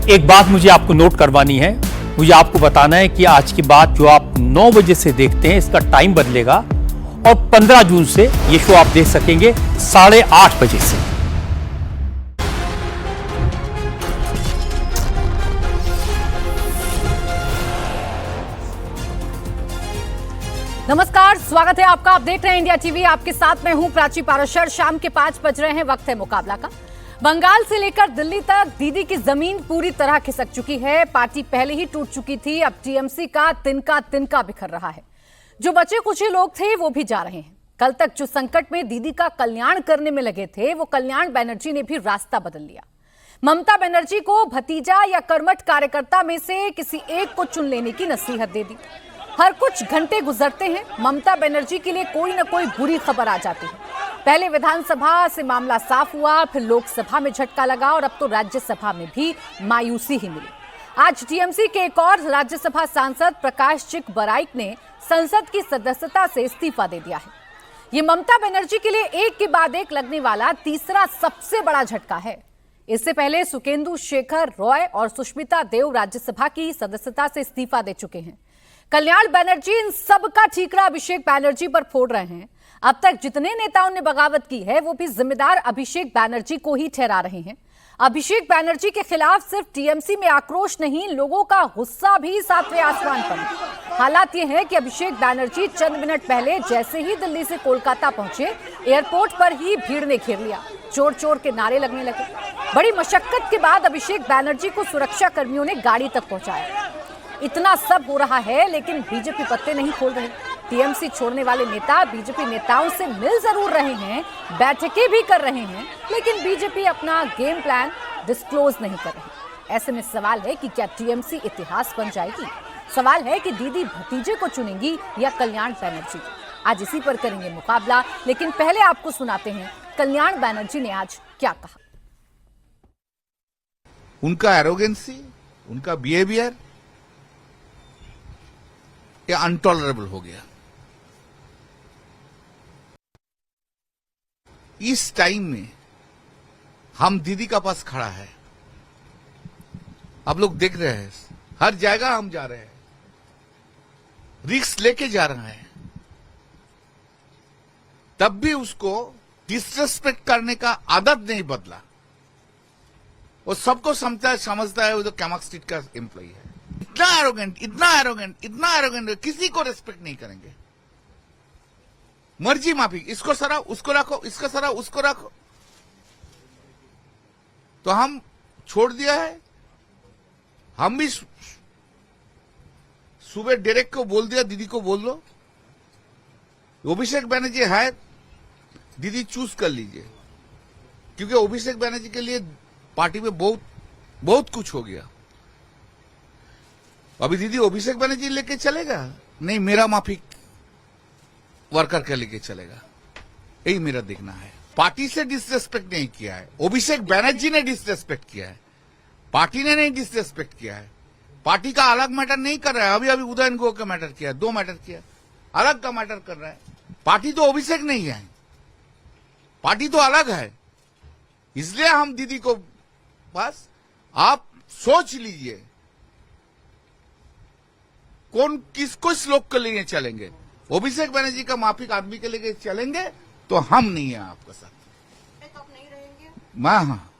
एक बात मुझे आपको नोट करवानी है, मुझे आपको बताना है कि आज की बात जो आप 9 बजे से देखते हैं इसका टाइम बदलेगा और 15 जून से ये शो आप देख सकेंगे 8:30 बजे से। नमस्कार, स्वागत है आपका। आप देख रहे हैं इंडिया टीवी। आपके साथ मैं हूं प्राची पाराशर। शाम के 5 बज रहे हैं, वक्त है मुकाबला का। बंगाल से लेकर दिल्ली तक दीदी की जमीन पूरी तरह खिसक चुकी है। पार्टी पहले ही टूट चुकी थी, अब टीएमसी का तिनका बिखर रहा है। जो बचे कुछ ही लोग थे वो भी जा रहे हैं। कल तक जो संकट में दीदी का कल्याण करने में लगे थे, वो कल्याण बनर्जी ने भी रास्ता बदल लिया। ममता बनर्जी को भतीजा या कर्मठ कार्यकर्ता में से किसी एक को चुन लेने की नसीहत दे दी। हर कुछ घंटे गुजरते हैं, ममता बनर्जी के लिए कोई न कोई बुरी खबर आ जाती है। पहले विधानसभा से मामला साफ हुआ, फिर लोकसभा में झटका लगा और अब तो राज्यसभा में भी मायूसी ही मिली। आज टीएमसी के एक और राज्यसभा सांसद प्रकाश चिक बराइक ने संसद की सदस्यता से इस्तीफा दे दिया है। ये ममता बनर्जी के लिए एक के बाद एक लगने वाला तीसरा सबसे बड़ा झटका है। इससे पहले सुकेंदु शेखर रॉय और सुष्मिता देव राज्यसभा की सदस्यता से इस्तीफा दे चुके हैं। कल्याण बनर्जी इन सब का ठीकरा अभिषेक बैनर्जी पर फोड़ रहे हैं। अब तक जितने नेताओं ने बगावत की है वो भी जिम्मेदार अभिषेक बैनर्जी को ही ठहरा रहे हैं। अभिषेक बैनर्जी के खिलाफ सिर्फ टीएमसी में आक्रोश नहीं, लोगों का गुस्सा भी सातवें आसमान पर है। हालात ये है कि अभिषेक बैनर्जी चंद मिनट पहले जैसे ही दिल्ली से कोलकाता पहुंचे, एयरपोर्ट पर ही भीड़ ने घेर लिया। चोर चोर के नारे लगने लगे। बड़ी मशक्कत के बाद अभिषेक बैनर्जी को सुरक्षा कर्मियों ने गाड़ी तक पहुंचाया। इतना सब हो रहा है लेकिन बीजेपी पत्ते नहीं खोल रहे। टीएमसी छोड़ने वाले नेता बीजेपी नेताओं से मिल जरूर रहे हैं, बैठकें भी कर रहे हैं, लेकिन बीजेपी अपना गेम प्लान डिस्क्लोज नहीं कर रही। ऐसे में सवाल है कि क्या टीएमसी इतिहास बन जाएगी? सवाल है कि दीदी भतीजे को चुनेंगी या कल्याण बनर्जी को? आज इसी पर करेंगे मुकाबला, लेकिन पहले आपको सुनाते हैं कल्याण बनर्जी ने आज क्या कहा। उनका एरोगेंसी, उनका बिहेवियर ये अनटॉलरेबल हो गया। इस टाइम में हम दीदी का पास खड़ा है, आप लोग देख रहे हैं, हर जगह हम जा रहे हैं, रिस्क लेके जा रहे हैं, तब भी उसको डिसरेस्पेक्ट करने का आदत नहीं बदला। वो सबको समझता है वो तो कैमक स्ट्रीट का एम्प्लॉई है। इतना एरोगेंट, किसी को रेस्पेक्ट नहीं करेंगे। मर्जी माफी, इसको सरा उसको रखो, इसको सरा उसको रखो। तो हम छोड़ दिया है। हम भी सुबह डायरेक्ट को बोल दिया, दीदी को बोल दो, अभिषेक बनर्जी है, दीदी चूज कर लीजिए, क्योंकि अभिषेक बनर्जी के लिए पार्टी में बहुत कुछ हो गया। अभी दीदी अभिषेक बनर्जी लेके चलेगा नहीं, मेरा माफी वर्कर का लेके चलेगा, यही मेरा देखना है। पार्टी से डिसरेस्पेक्ट नहीं किया है, अभिषेक बनर्जी ने डिसरेस्पेक्ट किया है, पार्टी ने नहीं डिसरेस्पेक्ट किया है। पार्टी का अलग मैटर नहीं कर रहा है। अभी उदयन गुहा का मैटर किया, 2 मैटर किया, अलग का मैटर कर रहा है। पार्टी तो अभिषेक नहीं है, पार्टी तो अलग है। इसलिए हम दीदी को बस आप सोच लीजिए कौन किसको श्लोक के लिए चलेंगे। अभिषेक बनर्जी का माफिक आदमी के लिए चलेंगे तो हम नहीं है आपके साथ। तो आप नहीं रहेंगे? हाँ,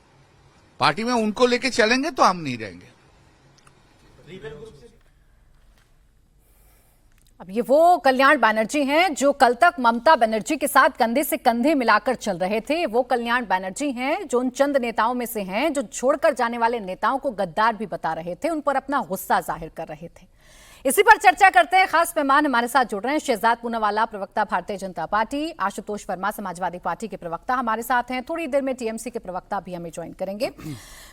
पार्टी में उनको लेके चलेंगे तो हम नहीं रहेंगे। अब ये वो कल्याण बनर्जी हैं जो कल तक ममता बनर्जी के साथ कंधे से कंधे मिलाकर चल रहे थे। वो कल्याण बनर्जी हैं जो उन चंद नेताओं में से हैं जो छोड़कर जाने वाले नेताओं को गद्दार भी बता रहे थे, उन पर अपना गुस्सा जाहिर कर रहे थे। इसी पर चर्चा करते हैं। खास मेहमान हमारे साथ जुड़ रहे हैं। शहजाद पूनावाला, प्रवक्ता भारतीय जनता पार्टी, आशुतोष वर्मा समाजवादी पार्टी के प्रवक्ता हमारे साथ हैं। थोड़ी देर में टीएमसी के प्रवक्ता भी हमें ज्वाइन करेंगे।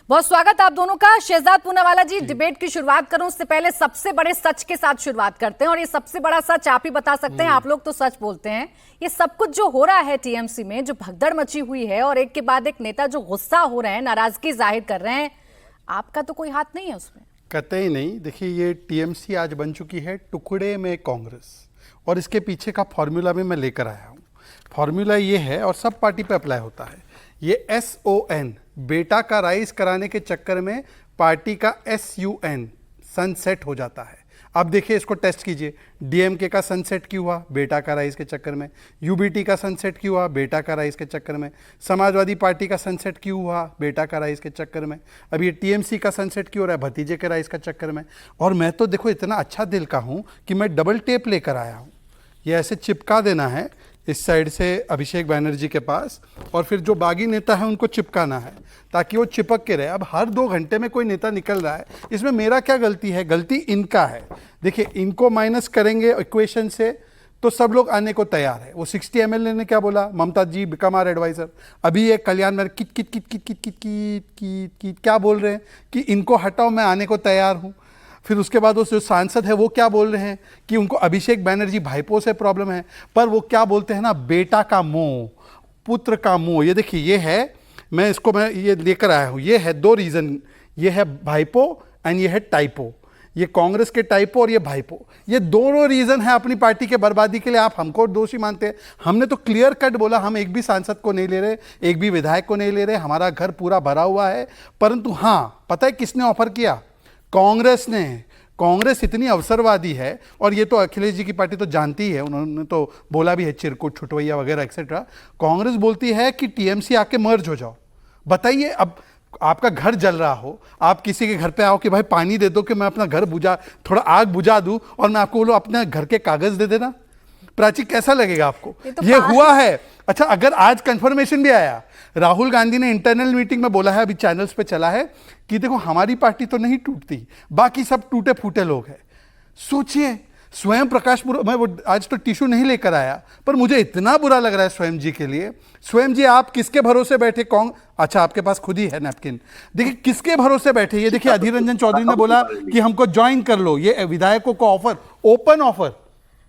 बहुत स्वागत आप दोनों का। शहजाद पूनावाला जी, डिबेट की शुरुआत करूं उससे पहले सबसे बड़े सच के साथ शुरुआत करते हैं, और ये सबसे बड़ा सच आप ही बता सकते हैं, आप लोग तो सच बोलते हैं। ये सब कुछ जो हो रहा है टीएमसी में, जो भगदड़ मची हुई है और एक के बाद एक नेता जो गुस्सा हो रहे हैं, नाराजगी जाहिर कर रहे हैं, आपका तो कोई हाथ नहीं है उसमें? कतई नहीं। देखिए, ये टीएमसी आज बन चुकी है टुकड़े में कांग्रेस, और इसके पीछे का फॉर्मूला भी मैं लेकर आया हूँ। फॉर्मूला ये है और सब पार्टी पे अप्लाई होता है। ये SON बेटा का राइज कराने के चक्कर में पार्टी का SUN सनसेट हो जाता है। अब देखिए, इसको टेस्ट कीजिए। DMK का सनसेट क्यों हुआ? बेटा का राइज के चक्कर में। UBT का सनसेट क्यों हुआ? बेटा का राइज के चक्कर में। समाजवादी पार्टी का सनसेट क्यों हुआ? बेटा का राइज के चक्कर में। अब ये TMC का सनसेट क्यों हो रहा है? भतीजे के राइज का चक्कर में। और मैं तो देखो इतना अच्छा दिल का हूँ कि मैं डबल टेप लेकर आया हूँ। ये ऐसे चिपका देना है इस साइड से अभिषेक बैनर्जी के पास, और फिर जो बागी नेता है उनको चिपकाना है ताकि वो चिपक के रहे। अब हर 2 घंटे में कोई नेता निकल रहा है, इसमें मेरा क्या गलती है? गलती इनका है। देखिए, इनको माइनस करेंगे इक्वेशन से तो सब लोग आने को तैयार है। वो 60 MLA ने क्या बोला? ममता जी बिकम आवर एडवाइजर। अभी ये कल्याण में kit kit kit kit kit kit kit kit kit क्या बोल रहे हैं कि इनको हटाओ, मैं आने को तैयार हूँ। फिर उसके बाद वो जो सांसद है वो क्या बोल रहे हैं कि उनको अभिषेक बैनर्जी भाईपो से प्रॉब्लम है, पर वो क्या बोलते हैं ना, बेटा का मोह, पुत्र का मोह। ये देखिए, ये है, मैं ये लेकर आया हूँ। ये है 2 रीज़न, ये है भाईपो एंड ये है टाइपो। ये कांग्रेस के टाइपो और ये भाईपो, ये दोनों रीज़न है अपनी पार्टी के बर्बादी के लिए। आप हमको दोषी मानते हैं, हमने तो क्लियर कट बोला हम एक भी सांसद को नहीं ले रहे, एक भी विधायक को नहीं ले रहे, हमारा घर पूरा भरा हुआ है। परंतु हाँ, पता है किसने ऑफर किया? कांग्रेस ने। कांग्रेस इतनी अवसरवादी है, और ये तो अखिलेश जी की पार्टी तो जानती ही है, उन्होंने तो बोला भी है, चिरकुट छुटवैया वगैरह एक्सेट्रा। कांग्रेस बोलती है कि TMC आके मर्ज हो जाओ। बताइए, अब आपका घर जल रहा हो, आप किसी के घर पे आओ कि भाई पानी दे दो कि मैं अपना घर बुझा, थोड़ा आग बुझा दूं, और मैं आपको बोलूं अपने घर के कागज दे देना। प्राची, कैसा लगेगा आपको? ये हुआ है। अच्छा, अगर आज कंफर्मेशन भी आया, राहुल गांधी ने इंटरनल मीटिंग में बोला है, अभी चैनल्स पे चला है कि देखो हमारी पार्टी तो नहीं टूटती, बाकी सब टूटे फूटे लोग हैं। सोचिए, स्वयं प्रकाश पुरोहित, मैं वो आज तो टिश्यू नहीं लेकर आया, पर मुझे इतना बुरा लग रहा है स्वयं जी के लिए। स्वयं जी, आप किसके भरोसे बैठे? अच्छा, आपके पास खुद ही है नैपकिन। देखिए, किसके भरोसे बैठे? ये देखिए, अधीर रंजन चौधरी ने बोला कि हमको ज्वाइन कर लो। ये विधायकों को ऑफर,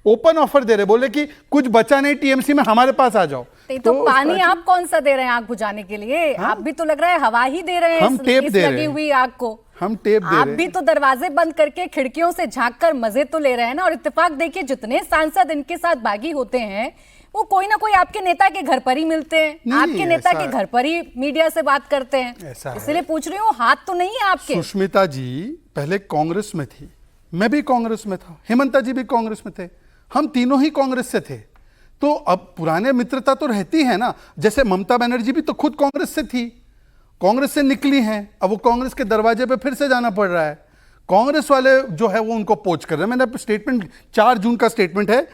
ओपन ऑफर दे रहे, बोले कि कुछ बचा नहीं TMC में, हमारे पास आ जाओ। तो पानी आप कौन सा दे रहे हैं आग बुझाने के लिए? हाँ? आप भी तो लग रहा है हवा ही दे रहे हैं। हम टेप दे रहे लगी हैं, हुई आग को हम टेप दे आप रहे भी हैं। तो दरवाजे बंद करके खिड़कियों से झांक कर मजे तो ले रहे हैं ना। और इत्तेफाक देखिए, जितने सांसद इनके साथ बागी होते हैं वो कोई ना कोई आपके नेता के घर पर ही मिलते हैं, आपके नेता के घर पर ही मीडिया से बात करते हैं। इसलिए पूछ रही हूँ, हाथ तो नहीं है आपके? सुष्मिता जी पहले कांग्रेस में थी, मैं भी कांग्रेस में था, हेमंता जी भी कांग्रेस में थे, हम तीनों ही कांग्रेस से थे। तो अब पुराने मित्रता तो रहती है ना। जैसे ममता बनर्जी भी तो खुद कांग्रेस से थी, कांग्रेस से निकली हैं, अब वो कांग्रेस के दरवाजे पे फिर से जाना पड़ रहा है। कांग्रेस वाले जो है वो उनको पोच कर रहे हैं। मैंने स्टेटमेंट 4 जून का स्टेटमेंट है,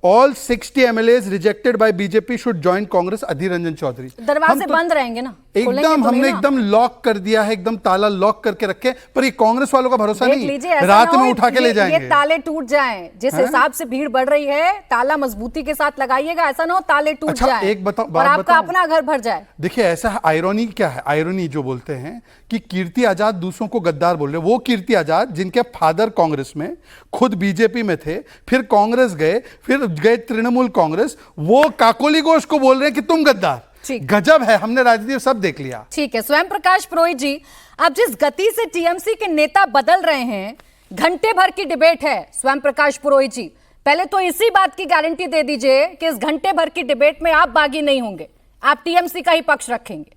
all 60 MLAs rejected by BJP should join Congress, Adhir Ranjan Chowdhury. दरवाजे बंद रहेंगे ना, एकदम हमने एकदम लॉक कर दिया है, एकदम ताला लॉक करके रखे। पर ये कांग्रेस वालों का भरोसा नहीं, रात में उठा के ले जाएंगे। ये ताले टूट जाएं, जिस हिसाब से भीड़ बढ़ रही है, ताला मजबूती के साथ लगाइएगा, ऐसा ना हो ताले टूट जाएं एक बताओ, और आपका अपना घर भर जाए। देखिए, ऐसा आयरनी क्या है? आयरनी जो बोलते हैं कि कीर्ति आजाद दूसरों को गद्दार बोल रहे, वो कीर्ति आजाद जिनके फादर कांग्रेस में, खुद बीजेपी में थे, फिर कांग्रेस गए, फिर गए तृणमूल कांग्रेस, वो काकोली घोष को बोल रहे हैं कि तुम गद्दार। गजब है, हमने राजनीति सब देख लिया। ठीक है, स्वयं प्रकाश पुरोहित जी, अब जिस गति से TMC के नेता बदल रहे हैं, घंटे भर की डिबेट है। स्वयं प्रकाश पुरोहित जी, पहले तो इसी बात की गारंटी दे दीजिए कि इस घंटे भर की डिबेट में आप बागी नहीं होंगे, आप TMC का ही पक्ष रखेंगे।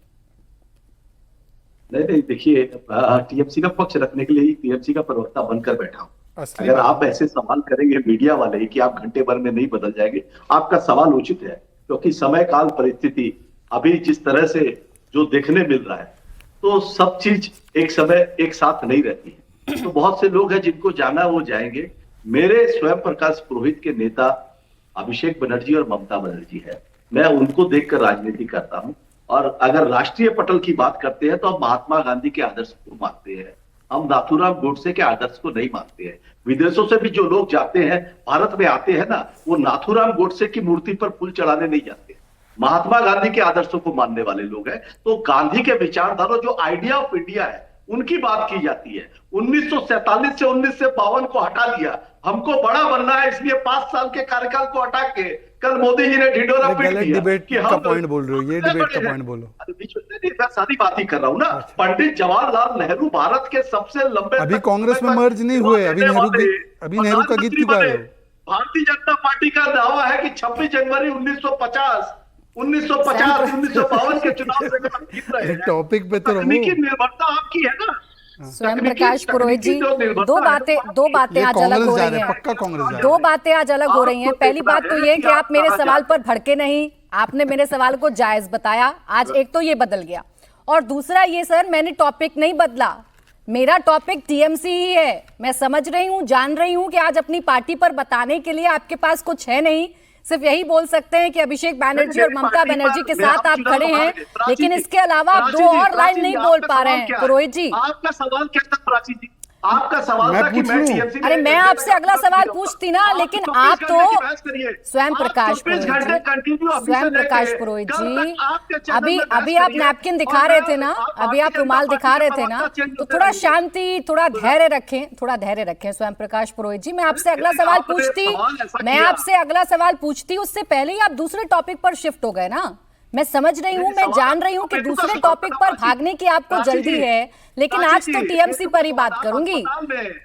नहीं, देखिए, TMC का पक्ष रखने के लिए ही TMC का प्रवक्ता बनकर बैठा हूं। अगर आप ऐसे सवाल करेंगे मीडिया वाले कि आप घंटे भर में नहीं बदल जाएंगे, आपका सवाल उचित है, क्योंकि समय काल परिस्थिति अभी जिस तरह से जो देखने मिल रहा है, तो सब चीज एक समय एक साथ नहीं रहती है। तो बहुत से लोग हैं जिनको जाना वो जाएंगे। मेरे स्वयं प्रकाश पुरोहित के नेता अभिषेक बनर्जी और ममता बनर्जी है, मैं उनको देखकर राजनीति करता हूं। और अगर राष्ट्रीय पटल की बात करते हैं तो हम महात्मा गांधी के आदर्श को मानते हैं, हम नाथूराम गोडसे के आदर्श को नहीं मानते हैं। विदेशों से भी जो लोग जाते हैं, भारत में आते हैं ना, वो नाथूराम गोडसे की मूर्ति पर फूल चढ़ाने नहीं जाते, महात्मा गांधी के आदर्शों को मानने वाले लोग हैं। तो गांधी के विचारधारा, जो आइडिया ऑफ इंडिया है, उनकी बात की जाती है। 1947 से 1952 को हटा दिया, हमको बड़ा बनना है, इसलिए 5 साल के कार्यकाल को हटा के कल मोदी जी ने ढिंडोरा पीट दिया डिबेट का पॉइंट बोल रहे हो, ये डिबेट का पॉइंट बोलो। मैं सारी बात ही कर रहा हूँ ना। पंडित जवाहरलाल नेहरू भारत के सबसे लंबे, अभी कांग्रेस में मर्ज नहीं हुए, अभी नेहरू का गीत क्यों गा रहे हो? भारतीय जनता पार्टी का दावा है कि 26 जनवरी 1950 1952 के चुनाव से जीत रहे हैं। टॉपिक पे तो तकनीकी निर्भरता आपकी है ना, स्वयं प्रकाश पुरोहित जी, दो बातें ये आज अलग कांग्रेस हो जा रही रहे हैं, हैं। पक्का कांग्रेस जा रहे दो हैं। बातें आज अलग हो रही हैं। पहली बात तो ये कि आप मेरे सवाल पर भड़के नहीं, आपने मेरे सवाल को जायज बताया। आज एक तो ये बदल गया, और दूसरा ये सर, मैंने टॉपिक नहीं बदला, मेरा टॉपिक टीएमसी ही है। मैं समझ रही हूँ, जान रही हूँ कि आज अपनी पार्टी पर बताने के लिए आपके पास कुछ है नहीं, सिर्फ यही बोल सकते हैं कि अभिषेक बैनर्जी और ममता बनर्जी के साथ आप खड़े हैं, लेकिन इसके अलावा आप दो और लाइन नहीं बोल पा रहे हैं। पुरोहित जी, आपका सवाल क्या था प्राची जी? आपका सवाल मैं था कि पूछ मैं लूं? टीएमसी अरे मैं आपसे अगला सवाल पूछती ना, लेकिन आप तो स्वयं प्रकाश पुरोहित जी, स्वयं प्रकाश पुरोहित जी, अभी आप नैपकिन दिखा रहे थे ना, अभी आप रुमाल दिखा रहे थे ना, तो थोड़ा शांति, थोड़ा धैर्य रखें, थोड़ा धैर्य रखें स्वयं प्रकाश पुरोहित जी। मैं आपसे अगला सवाल पूछती, उससे पहले ही आप दूसरे टॉपिक पर शिफ्ट हो गए ना। मैं समझ रही हूँ, मैं जान रही हूँ कि दूसरे टॉपिक पर भागने की आपको जल्दी है, लेकिन आज तो टीएमसी पर ही बात करूंगी।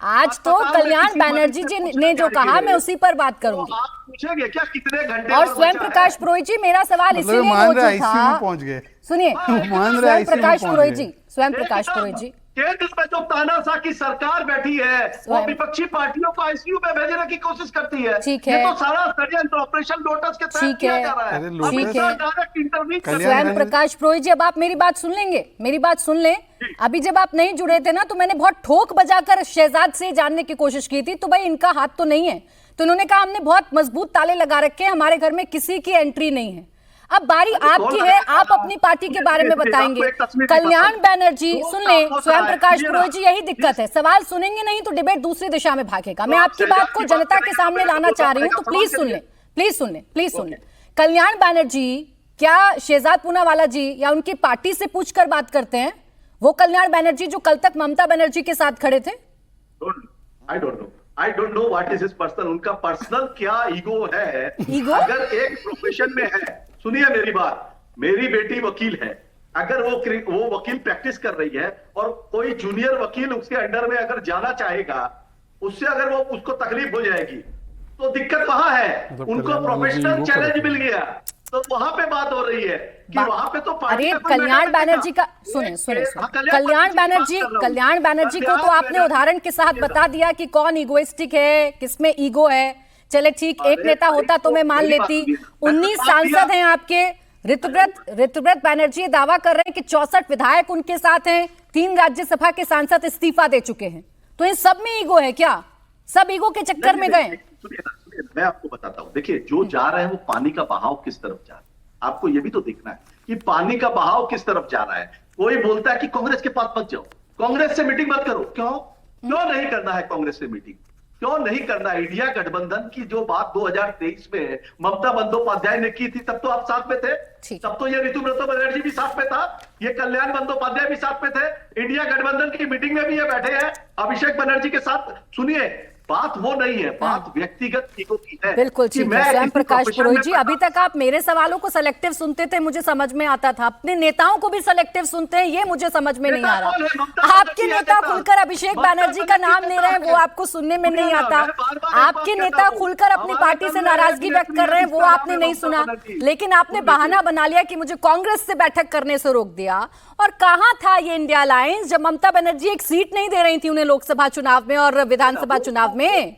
आज तो कल्याण बैनर्जी जी ने जो कहा, मैं उसी पर बात करूंगी। आप पूछेंगे क्या कितने घंटे और स्वयं प्रकाश पुरोहित जी, मेरा सवाल इसीलिए मान रहे मौजूद ICU में था, पहुंच गए। सुनिए मान रहे स्वयं ICU में प्रकाश पहुंच पुरोहित गए। जी, स्वयं प्रकाश पुरोहित जी, केंद्र में जो तानाशाह की सरकार बैठी है, वो स्वयं- विपक्षी पार्टियों को आईसीयू में भेजने की कोशिश करती है। ठीक ये है। तो सारा षड्यंत्र ऑपरेशन लोटस के तहत ठीक किया है। जा रहा है। अरे अब लोटस- इसका ठीक है। डायरेक्ट इंटरव्यू कल्याण स्वयं बैनर्जी- प्रकाश पुरोहित जी, अब आप मेरी बात सुन लेंगे, मेरी बात सुन लें। अभी जब आप नहीं जुड़े थे ना, तो मैंने बहुत ठोक बजाकर शहजाद से जानने की कोशिश की थी, तो भाई इनका हाथ तो नहीं है, तो इन्होंने कहा हमने बहुत मजबूत ताले लगा रखे हैं, हमारे घर में किसी की एंट्री नहीं है। अब बारी आपकी है, आप अपनी पार्टी के बारे में बताएंगे। कल्याण बैनर्जी, सुन लें स्वयं प्रकाश पुरोहित जी, यही दिक्कत है, सवाल सुनेंगे नहीं तो डिबेट दूसरी दिशा में भागेगा। मैं आपकी बात को जनता के सामने लाना चाह रही हूं, तो प्लीज सुन लें, प्लीज सुन लें, प्लीज सुन लें। कल्याण बैनर्जी क्या शहजाद पूनावाला जी या उनकी पार्टी से पूछकर बात करते हैं? वो कल्याण बैनर्जी जो कल तक ममता बनर्जी के साथ खड़े थे? I don't know what is his personal, उनका पर्सनल क्या ईगो है। ईगो? अगर एक प्रोफेशन में है, सुनिए मेरी बात, मेरी बेटी वकील है, अगर वो वकील प्रैक्टिस कर रही है और कोई जूनियर वकील उसके अंडर में अगर जाना चाहेगा, उससे अगर वो उसको तकलीफ हो जाएगी, तो दिक्कत वहां है। उनको प्रोफेशनल चैलेंज मिल गया, तो वहां पे बात हो रही है कि वहां पे तो पार्टी अरे का कोई कल्याण मैटर नहीं बैनर्जी का था। सुने सुने हाँ, कल्याण बैनर्जी को तो आपने उदाहरण के साथ बता दिया कि कौन ईगोइस्टिक है, किसमें ईगो है। चले ठीक, एक नेता होता तो मैं मान लेती। 19 सांसद हैं आपके। ऋतुव्रत बैनर्जी दावा कर रहे हैं कि 64 विधायक उनके साथ हैं, 3 राज्यसभा के सांसद इस्तीफा दे चुके हैं। तो इन सब में ईगो है क्या? सब ईगो के चक्कर में गए? सुनिए, मैं आपको बताता हूं। देखिए, जो जा रहे हैं वो पानी का बहाव किस तरफ जा रहा है, आपको ये भी तो देखना है कि पानी का बहाव किस तरफ जा रहा है। कोई बोलता है कि कांग्रेस के पास मत जाओ, कांग्रेस से मीटिंग मत करो। क्यों नहीं करना है कांग्रेस से मीटिंग? क्यों नहीं करना है? इंडिया गठबंधन की जो बात 2023 में ममता बंदोपाध्याय ने की थी, तब तो आप साथ में थे, तब तो ये ऋतुव्रत बनर्जी भी साथ में था, ये कल्याण बंदोपाध्याय भी साथ में थे। इंडिया गठबंधन की मीटिंग में भी ये बैठे हैं अभिषेक बनर्जी के साथ। सुनिए, बात वो नहीं है, बात व्यक्तिगत ईगो की है। बिल्कुल ठीक है स्वयं प्रकाश पुरोहित जी, अभी तक आप मेरे सवालों को सेलेक्टिव सुनते थे, मुझे समझ में आता था। अपने नेताओं को भी सेलेक्टिव सुनते हैं, ये मुझे समझ में नहीं आ रहा। आपके नेता खुलकर अभिषेक बैनर्जी का नाम ले रहे हैं, वो आपको सुनने में नहीं आता। आपके नेता खुलकर अपनी पार्टी से नाराजगी व्यक्त कर रहे हैं, वो आपने नहीं सुना। लेकिन आपने बहाना बना लिया कि मुझे कांग्रेस से बैठक करने से रोक दिया। और कहां था ये इंडिया अलायंस जब ममता बनर्जी एक सीट नहीं दे रही थी उन्हें लोकसभा चुनाव में और विधानसभा चुनाव में?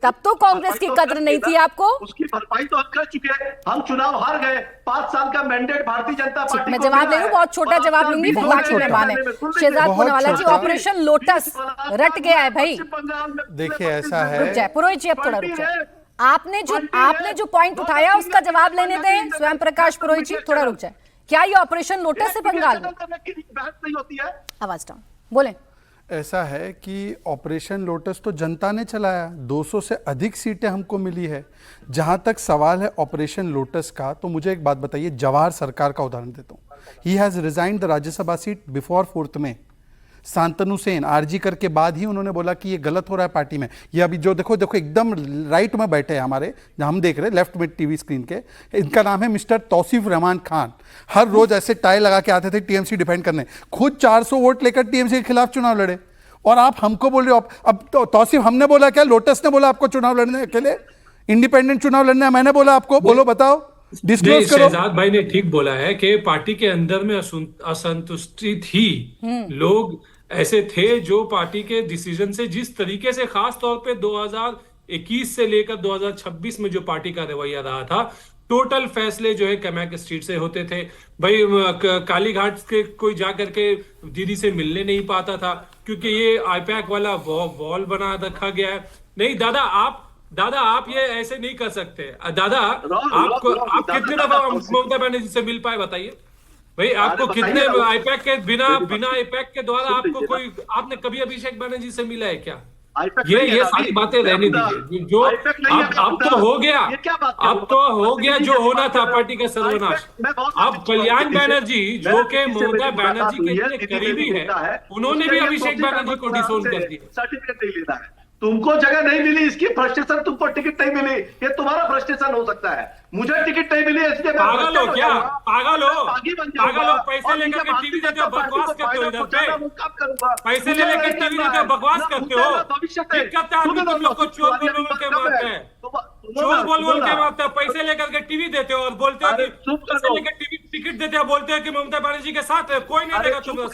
तब तो कांग्रेस की कद्र नहीं थी आपको। उसकी भरपाई तो हम कर चुके हैं, हम चुनाव हार गए। 5 साल का मैंडेट भारतीय जनता पार्टी मैं को जवाब मिला ले लूं, है। बहुत छोटा जवाब लूंगी, फिर बाकी में माने। शहजाद पूनावाला जी, ऑपरेशन लोटस रट गया है भाई। देखिए ऐसा है, रुक जाए पुरोहित जी, अब थोड़ा रुक जाए। आपने जो पॉइंट उठाया उसका जवाब लेने दें स्वयं प्रकाश पुरोहित जी, थोड़ा रुक जाए। क्या ये ऑपरेशन लोटस है बंगाल में? नहीं होती है। आवाज डाउन, बोले। ऐसा है कि ऑपरेशन लोटस तो जनता ने चलाया, 200 से अधिक सीटें हमको मिली है। जहां तक सवाल है ऑपरेशन लोटस का, तो मुझे एक बात बताइए, जवाहर सरकार का उदाहरण देता हूं। He has resigned the Rajya Sabha seat before 4 May. Shantanu Sen RG करके बाद ही उन्होंने बोला कि ये गलत हो रहा है पार्टी में। ये अभी जो देखो एकदम राइट में बैठे हैं हमारे, जहां हम देख रहे हैं लेफ्ट में टीवी स्क्रीन के, इनका नाम है मिस्टर तौसीफ रहमान खान। हर रोज ऐसे टाई लगा के आते थे टीएमसी डिफेंड करने, खुद 400 वोट लेकर टीएमसी के खिलाफ चुनाव लड़े। और आप हमको बोल रहे हो अब तो तौसीफ, हमने बोला क्या? लोटस ने बोला आपको चुनाव लड़ने अकेले? इंडिपेंडेंट चुनाव लड़ने मैंने बोला आपको? बोलो, बताओ, डिस्क्लोज करो। शहजाद भाई ने ठीक बोला है कि पार्टी के अंदर में असंतुष्टि थी, लोग ऐसे थे जो पार्टी के डिसीजन से, जिस तरीके से खास तौर पे 2021 से लेकर 2026 में जो पार्टी का रवैया रहा था, टोटल फैसले जो है कैमैक स्ट्रीट से होते थे। भाई कालीघाट के कोई जाकर के दीदी से मिलने नहीं पाता था क्योंकि ये आईपैक वाला वॉल बना रखा गया है। नहीं दादा आप ये ऐसे नहीं कर सकते। दादा आप कितने दफा ममता बनर्जी से मिल पाए बताइए भाई? आपको कितने आईपैक के बिना आईपैक के द्वारा आपने कभी अभिषेक बनर्जी से मिला है क्या? ये सारी बातें रहने दीजिए। जो अब तो हो गया जो होना था पार्टी का सर्वनाश। अब कल्याण बनर्जी जो के ममता बनर्जी के इतने करीबी है, उन्होंने भी अभिषेक बनर्जी को डिसोन कर दिया। सर्टिफिकेट नहीं लेना है, तुमको जगह नहीं मिली, इसकी फ्रस्ट्रेशन, तुमको टिकट नहीं मिली, ये तुम्हारा फ्रस्ट्रेशन हो सकता है। मुझे टिकट नहीं मिली इसके पागल हो क्या? पागल हो? पैसे लेकर के टीवी देते हो, बकवास करते हो। इधर पे पैसे ले लेकर टीवी देते हो, बकवास करते हो। दिक्कत है आदमी तुम लोग को चोर बोल के मारते हैं, चोर बोल के मारते हो। पैसे लेकर के टीवी देते हो और बोलते हो कि पैसे लेकर टीवी टिकट देते हो, बोलते हो कि ममता बनर्जी के साथ है। कोई नहीं देगा तुम लोग।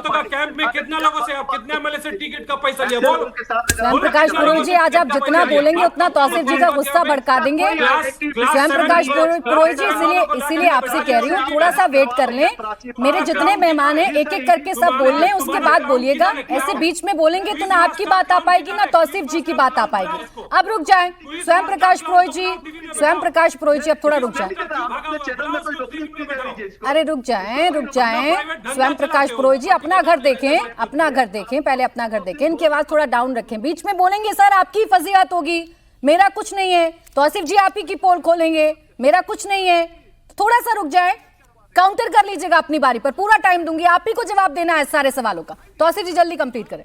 का कैंप में कितना लोगों से, कितने एमएलए से टिकट का पैसा लिया? बोलो। स्वयं प्रकाश पुरोहित जी, आज आप जितना बोलेंगे उतना तौसीफ जी का गुस्सा भड़का देंगे। स्वयं प्रकाश पुरोहित जी, इसीलिए आपसे कह रही हूँ थोड़ा सा वेट कर लें। मेरे जितने मेहमान हैं एक एक करके सब बोल लें, उसके बाद बोलिएगा। ऐसे बीच में बोलेंगे तो ना आपकी बात आ पाएगी ना तौसीफ जी की बात आ पाएगी। अब रुक जाएं स्वयं प्रकाश पुरोहित जी, अब थोड़ा रुक जाएं। अरे रुक जाएं स्वयं प्रकाश पुरोहित जी, अपना घर देखें, पहले अपना घर देखें। इनकी आवाज थोड़ा डाउन रखें। बीच में बोलेंगे सर आपकी फजीहत होगी, मेरा कुछ नहीं है। तौसीफ जी आप ही की पोल खोलेंगे, मेरा कुछ नहीं है। थोड़ा सा रुक जाए, काउंटर कर लीजिएगा अपनी बारी पर। पूरा टाइम दूंगी, आप ही को जवाब देना है सारे सवालों का। तौसीफ जी जल्दी कंप्लीट करें।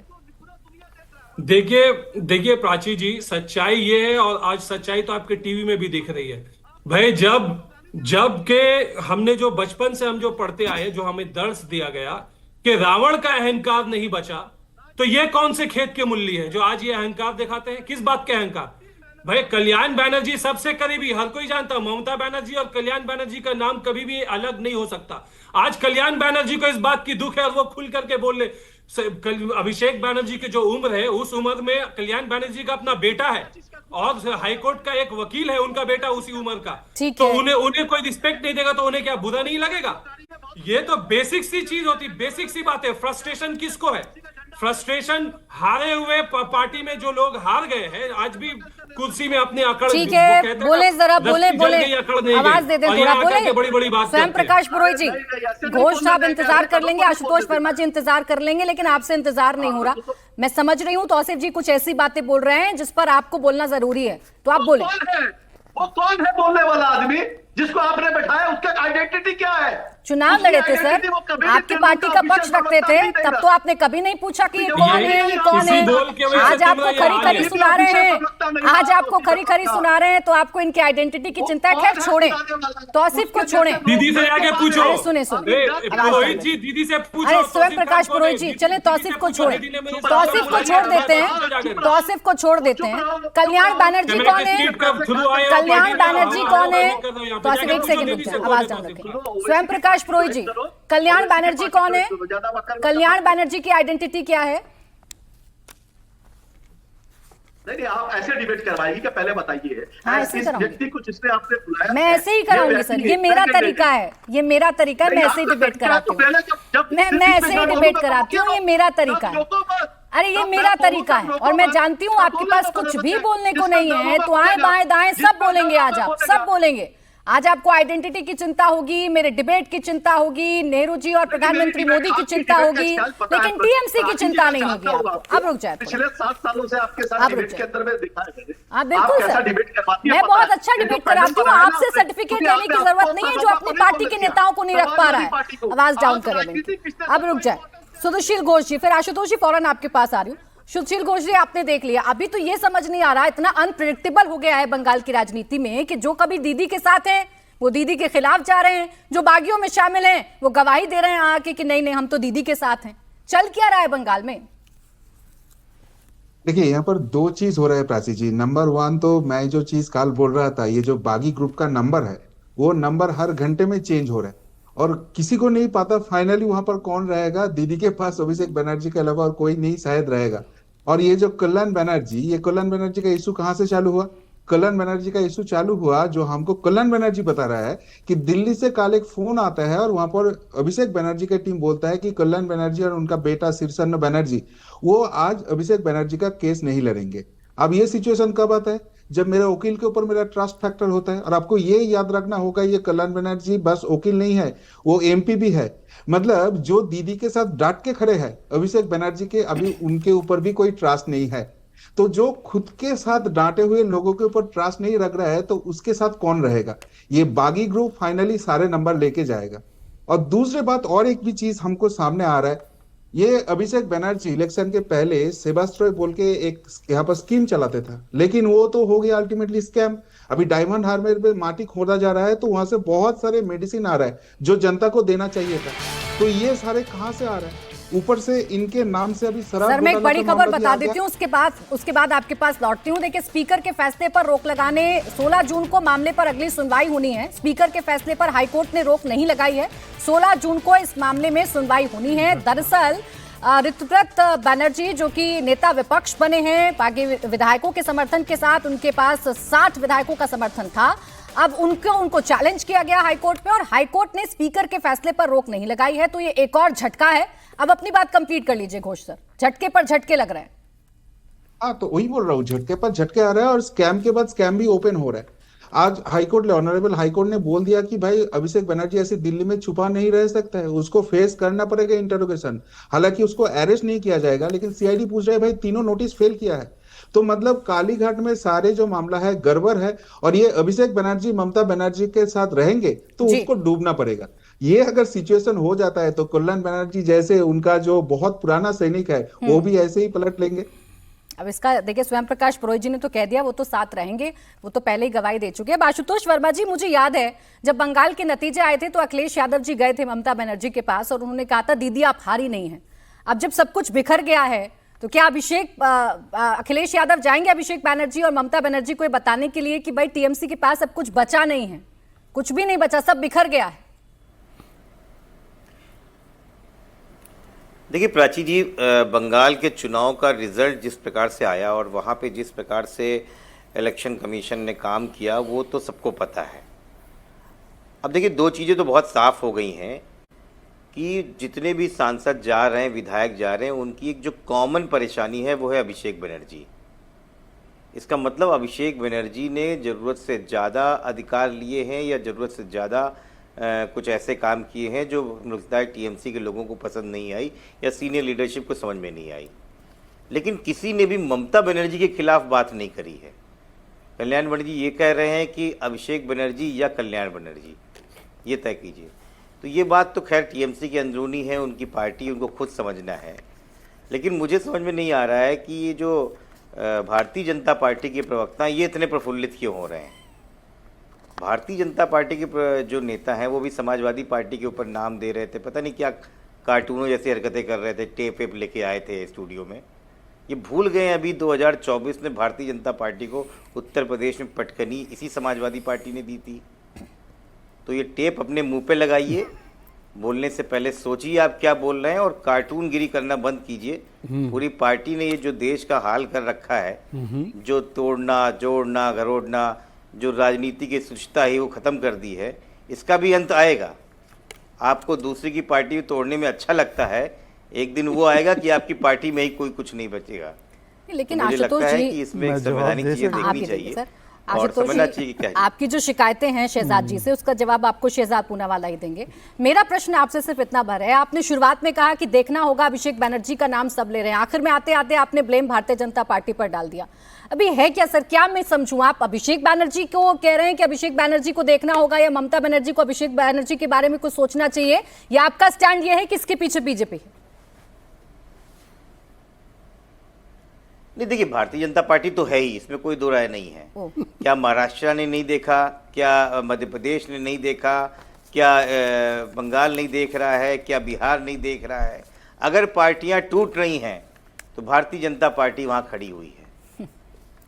देखिए प्राची जी, सच्चाई ये है, और आज सच्चाई तो आपके टीवी में भी दिख रही है भाई। जब के हमने जो बचपन से हम जो पढ़ते आए, जो हमें दर्श दिया गया कि रावण का अहंकार नहीं बचा, तो ये कौन से खेत के मूल्य है जो आज ये अहंकार दिखाते हैं? किस बात के अहंकार? भाई कल्याण बनर्जी सबसे करीबी, हर कोई जानता, ममता बनर्जी और कल्याण बनर्जी का नाम कभी भी अलग नहीं हो सकता। आज कल्याण बनर्जी को इस बात की दुख है और वो खुल करके बोल ले। अभिषेक बनर्जी की जो उम्र है, उस उम्र में कल्याण बनर्जी का अपना बेटा है और हाईकोर्ट का एक वकील है, उनका बेटा उसी उम्र का। तो उन्हें कोई रिस्पेक्ट नहीं देगा तो उन्हें क्या बुरा नहीं लगेगा? ये तो बेसिक सी चीज होती, बेसिक सी बात है। फ्रस्ट्रेशन किसको है? फ्रस्ट्रेशन हारे हुए पार्टी में जो लोग हार गए हैं, आज भी कुर्सी में अपने अकड़। ठीक है, बोले जरा, बोले आवाज दे दे थोड़ा, बोले। बड़ी बात स्वयं प्रकाश पुरोहित जी, घोष साहब इंतजार कर लेंगे, आशुतोष वर्मा जी इंतजार कर लेंगे, लेकिन आपसे इंतजार नहीं हो रहा। मैं समझ रही हूँ तौसीफ जी कुछ ऐसी बातें बोल रहे हैं जिस पर आपको बोलना जरूरी है, तो आप बोले। वो कौन है बोलने वाला आदमी जिसको आपने बैठाया? उसका आइडेंटिटी क्या है? चुनाव लड़े थे सर, आपकी पार्टी का पक्ष रखते थे, तब तो आपने कभी नहीं पूछा कि ये कौन है, ये कौन है। आज आपको खरी खरी सुना रहे हैं, तो आपको इनकी आइडेंटिटी की चिंता है। खैर छोड़े, तौसीफ को छोड़े, दीदी से आगे पूछो। सुने पुरोहित जी, दीदी से पूछो। अरे स्वयं प्रकाश पुरोहित जी, चले तौसीफ को छोड़े, तौसीफ को छोड़ देते हैं। कल्याण बनर्जी कौन है? तौसीफ एक सेकंड, आवाज डाउन रखें। स्वयं प्रकाश पुरोहित जी, कल्याण बनर्जी कौन है? कल्याण बनर्जी की आइडेंटिटी क्या है? नहीं, आप ऐसे डिबेट करवाएगी क्या? पहले बताइए। हाँ, ऐसे इस व्यक्ति को जिसने आपने बुलाया, मैं ऐसे ही कराऊंगी सर, ये मेरा तरीका है, मैं ऐसे ही डिबेट कराती हूँ, मैं ऐसे ही डिबेट कराती हूँ, ये मेरा तरीका है। अरे ये मेरा तरीका है और मैं जानती हूँ आपके पास कुछ भी बोलने को नहीं है, तो आए बाएं दाएं सब बोलेंगे। आज आप सब बोलेंगे। आज आपको आइडेंटिटी की चिंता होगी, मेरे डिबेट की चिंता होगी, नेहरू जी और प्रधानमंत्री मोदी की चिंता होगी, लेकिन टीएमसी की चिंता नहीं होगी आपको। अब रुक जाए, पिछले 7 सालों से आपके साथ डिबेट के अंदर में दिखाया है। हाँ बिल्कुल सर, मैं बहुत अच्छा डिबेट कराती हूँ। आपसे सर्टिफिकेट लेने की जरूरत नहीं है जो अपनी पार्टी के नेताओं को नहीं रख पा रहा है। आवाज डाउन करें। अब रुक जाए सुशील घोष जी, फिर आशुतोष जी, फौरन आपके पास आ रही हूँ। सुशील घोष जी, आपने देख लिया, अभी तो ये समझ नहीं आ रहा, इतना अनप्रेडिक्टेबल हो गया है बंगाल की राजनीति में कि जो कभी दीदी के साथ हैं वो दीदी के खिलाफ जा रहे हैं, जो बागियों में शामिल हैं वो गवाही दे रहे हैं आके कि नहीं नहीं हम तो दीदी के साथ हैं। चल क्या रहा है बंगाल में? देखिए, यहाँ पर 2 चीज हो रहा है प्राची जी। नंबर 1 तो मैं जो चीज कल बोल रहा था, ये जो बागी ग्रुप का नंबर है, वो नंबर हर घंटे में चेंज हो रहा है और किसी को नहीं पता फाइनली वहां पर कौन रहेगा। दीदी के पास अभिषेक बनर्जी के अलावा और कोई नहीं शायद रहेगा। और ये जो कल्याण बनर्जी का इशू कहाँ से चालू हुआ? कल्याण बनर्जी का इशू चालू हुआ, जो हमको कल्याण बनर्जी बता रहा है कि दिल्ली से कल एक फोन आता है और वहां पर अभिषेक बनर्जी का टीम बोलता है कि कल्याण बनर्जी और उनका बेटा शीर्षन बनर्जी वो आज अभिषेक बनर्जी का केस नहीं लड़ेंगे। अब ये सिचुएशन कब आता है? जब मेरे वकील के ऊपर मेरा ट्रस्ट फैक्टर होता है। और आपको ये याद रखना होगा, ये कल्याण बनर्जी बस वकील नहीं है, वो एमपी भी है। मतलब जो दीदी के साथ डांट के खड़े हैं अभिषेक बनर्जी के, अभी उनके ऊपर भी कोई ट्रस्ट नहीं है। तो जो खुद के साथ डांटे हुए लोगों के ऊपर ट्रस्ट नहीं रख रहा है तो उसके साथ कौन रहेगा? ये बागी ग्रुप फाइनली सारे नंबर लेके जाएगा। और दूसरी बात, और एक भी चीज हमको सामने आ रहा है, ये अभिषेक बनर्जी इलेक्शन के पहले सेबास्ट्रॉय बोल के एक यहाँ पर स्कीम चलाते था, लेकिन वो तो हो गया अल्टीमेटली स्कैम। अभी डायमंड हार्बर में माटी खोदा जा रहा है तो वहां से बहुत सारे मेडिसिन आ रहा है जो जनता को देना चाहिए था। तो ये सारे कहाँ से आ रहे हैं? ऊपर से इनके नाम से अभी शराब सर, मैं एक घोटाला बड़ी का खबर मामला भी बता आ गया। देती हूँ, उसके बाद आपके पास लौटती हूँ। देखिए, स्पीकर के फैसले पर रोक लगाने 16 जून को मामले पर अगली सुनवाई होनी है। स्पीकर के फैसले पर हाईकोर्ट ने रोक नहीं लगाई है। 16 जून को इस मामले में सुनवाई होनी है। दरअसल ऋतुव्रत बनर्जी जो कि नेता विपक्ष बने हैं, बाकी विधायकों के समर्थन के साथ, उनके पास 60 विधायकों का समर्थन था। अब उनको चैलेंज किया गया हाईकोर्ट में और हाईकोर्ट ने स्पीकर के फैसले पर रोक नहीं लगाई है। तो ये एक और झटका है। अब अपनी बात कंप्लीट कर लीजिए घोष सर, झटके पर झटके लग रहे हैं। हाँ, तो वही बोल रहा हूँ, झटके पर झटके आ रहा है और स्कैम के बाद स्कैम भी ओपन हो रहा है। आज हाईकोर्ट ऑनरेबल हाईकोर्ट ने बोल दिया कि भाई अभिषेक बनर्जी ऐसे दिल्ली में छुपा नहीं रह सकता है, उसको फेस करना पड़ेगा इंटरोगेशन। हालांकि उसको अरेस्ट नहीं किया जाएगा, लेकिन सीआईडी पूछ रहा है भाई तीनों नोटिस फेल किया है। तो मतलब कालीघाट में सारे जो मामला है गड़बड़ है। और ये अभिषेक बनर्जी ममता बनर्जी के साथ रहेंगे तो उसको डूबना पड़ेगा। ये अगर सिचुएशन हो जाता है तो कल्याण बनर्जी जैसे उनका जो बहुत पुराना सैनिक है वो भी ऐसे ही पलट लेंगे। अब इसका देखिए, स्वयं प्रकाश पुरोहित जी ने तो कह दिया वो तो साथ रहेंगे, वो तो पहले ही गवाही दे चुके हैं। आशुतोष वर्मा जी, मुझे याद है जब बंगाल के नतीजे आए थे तो अखिलेश यादव जी गए थे ममता बनर्जी के पास और उन्होंने कहा था दीदी आप हारी नहीं है। अब जब सब कुछ बिखर गया है तो क्या अखिलेश यादव जाएंगे अभिषेक बनर्जी और ममता बनर्जी को ये बताने के लिए कि भाई टीएमसी के पास अब कुछ बचा नहीं है, कुछ भी नहीं बचा, सब बिखर गया है? देखिए प्राची जी, बंगाल के चुनाव का रिजल्ट जिस प्रकार से आया और वहाँ पे जिस प्रकार से इलेक्शन कमीशन ने काम किया वो तो सबको पता है। अब देखिए, दो चीज़ें तो बहुत साफ हो गई हैं कि जितने भी सांसद जा रहे हैं, विधायक जा रहे हैं, उनकी एक जो कॉमन परेशानी है वो है अभिषेक बनर्जी। इसका मतलब अभिषेक बनर्जी ने ज़रूरत से ज़्यादा अधिकार लिए हैं या ज़रूरत से ज़्यादा कुछ ऐसे काम किए हैं जो मुझे लगता है टीएमसी के लोगों को पसंद नहीं आई या सीनियर लीडरशिप को समझ में नहीं आई। लेकिन किसी ने भी ममता बनर्जी के खिलाफ बात नहीं करी है। कल्याण बनर्जी ये कह रहे हैं कि अभिषेक बनर्जी या कल्याण बनर्जी, ये तय कीजिए। तो ये बात तो खैर टीएमसी की अंदरूनी है, उनकी पार्टी, उनको खुद समझना है। लेकिन मुझे समझ में नहीं आ रहा है कि ये जो भारतीय जनता पार्टी के प्रवक्ता ये इतने प्रफुल्लित क्यों हो रहे हैं। भारतीय जनता पार्टी के जो नेता हैं वो भी समाजवादी पार्टी के ऊपर नाम दे रहे थे, पता नहीं क्या कार्टूनों जैसी हरकतें कर रहे थे, टेप वेप लेके आए थे स्टूडियो में। ये भूल गए अभी 2024 में भारतीय जनता पार्टी को उत्तर प्रदेश में पटकनी इसी समाजवादी पार्टी ने दी थी। तो ये टेप अपने मुंह पे लगाइए, बोलने से पहले सोचिए आप क्या बोल रहे हैं और कार्टून गिरी करना बंद कीजिए। पूरी पार्टी ने ये जो देश का हाल कर रखा है, जो तोड़ना जोड़ना घरोड़ना, जो राजनीति की शुचिता है वो ख़त्म कर दी है, इसका भी अंत आएगा। आपको दूसरी की पार्टी तोड़ने में अच्छा लगता है, एक दिन वो आएगा कि आपकी पार्टी में ही कोई कुछ नहीं बचेगा। लेकिन मुझे लगता आशुतोष है जी, कि इसमें एक संवैधानिक चीजें देखनी चाहिए और समझना चाहिए क्या है। आपकी जो शिकायतें हैं शहजाद जी से, उसका जवाब आपको शहजाद पूनावाला ही देंगे। मेरा प्रश्न आपसे सिर्फ इतना भर है, आपने शुरुआत में कहा कि देखना होगा, अभिषेक बनर्जी का नाम सब ले रहे हैं, आखिर में आते आते आपने ब्लेम भारतीय जनता पार्टी पर डाल दिया। अभी है क्या सर, क्या मैं समझूं, आप अभिषेक बनर्जी को कह रहे हैं कि अभिषेक बनर्जी को देखना होगा या ममता बनर्जी को अभिषेक बनर्जी के बारे में कुछ सोचना चाहिए, या आपका स्टैंड यह है कि इसके पीछे बीजेपी? नहीं, देखिए भारतीय जनता पार्टी तो है ही, इसमें कोई दो राय नहीं है। क्या महाराष्ट्र ने नहीं देखा, क्या मध्य प्रदेश ने नहीं देखा, क्या बंगाल नहीं देख रहा है, क्या बिहार नहीं देख रहा है? अगर पार्टियां टूट रही हैं तो भारतीय जनता पार्टी वहां खड़ी हुई है।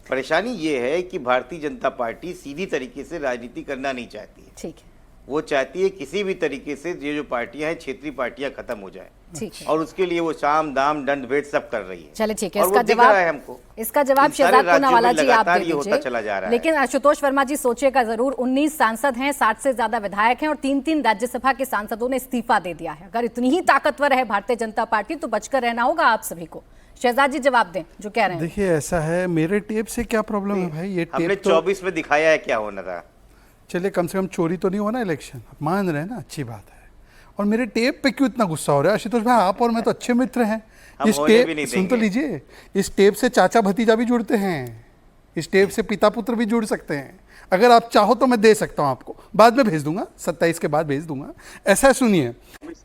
परेशानी ये है कि भारतीय जनता पार्टी सीधी तरीके से राजनीति करना नहीं चाहती है। ठीक है, वो चाहती है किसी भी तरीके से ये जो पार्टियां हैं क्षेत्रीय पार्टियां खत्म हो जाए, ठीक है। और उसके लिए वो साम दाम दंड भेद सब कर रही है। चले ठीक है, और वो इसका दिख जवाब रहा है हमको। इसका जवाब इन सारे शहजाद राज्यों में पूनावाला जी आप लगातार दे ये होता चला जा दीजिए। रहा है। लेकिन आशुतोष वर्मा जी सोचेगा जरूर, 19 सांसद हैं, 60 से ज्यादा विधायक हैं और 3-3 राज्यसभा के सांसदों ने इस्तीफा दे दिया है। अगर इतनी ही ताकतवर है भारतीय जनता पार्टी तो बचकर रहना होगा आप सभी को। शहजाद जी जवाब दें जो कह रहे हैं। देखिए ऐसा है, मेरे टेप से क्या प्रॉब्लम है भाई, ये हमने टेप तो 24 में दिखाया है क्या होना था। चलिए कम से कम चोरी तो नहीं होना इलेक्शन, आप मान रहे हैं ना, अच्छी बात है। और मेरे टेप पे क्यों इतना गुस्सा हो रहा है आशुतोष भाई? आप और मैं तो अच्छे मित्र हैं। हम इस होने भी नहीं टेप सुन तो देंगे। लीजिए, इस टेप से चाचा भतीजा भी जुड़ते हैं, इस टेप से पिता पुत्र भी जुड़ सकते हैं। अगर आप चाहो तो मैं दे सकता हूं आपको, बाद में भेज दूंगा, 27 के बाद भेज दूंगा। ऐसा सुनिए,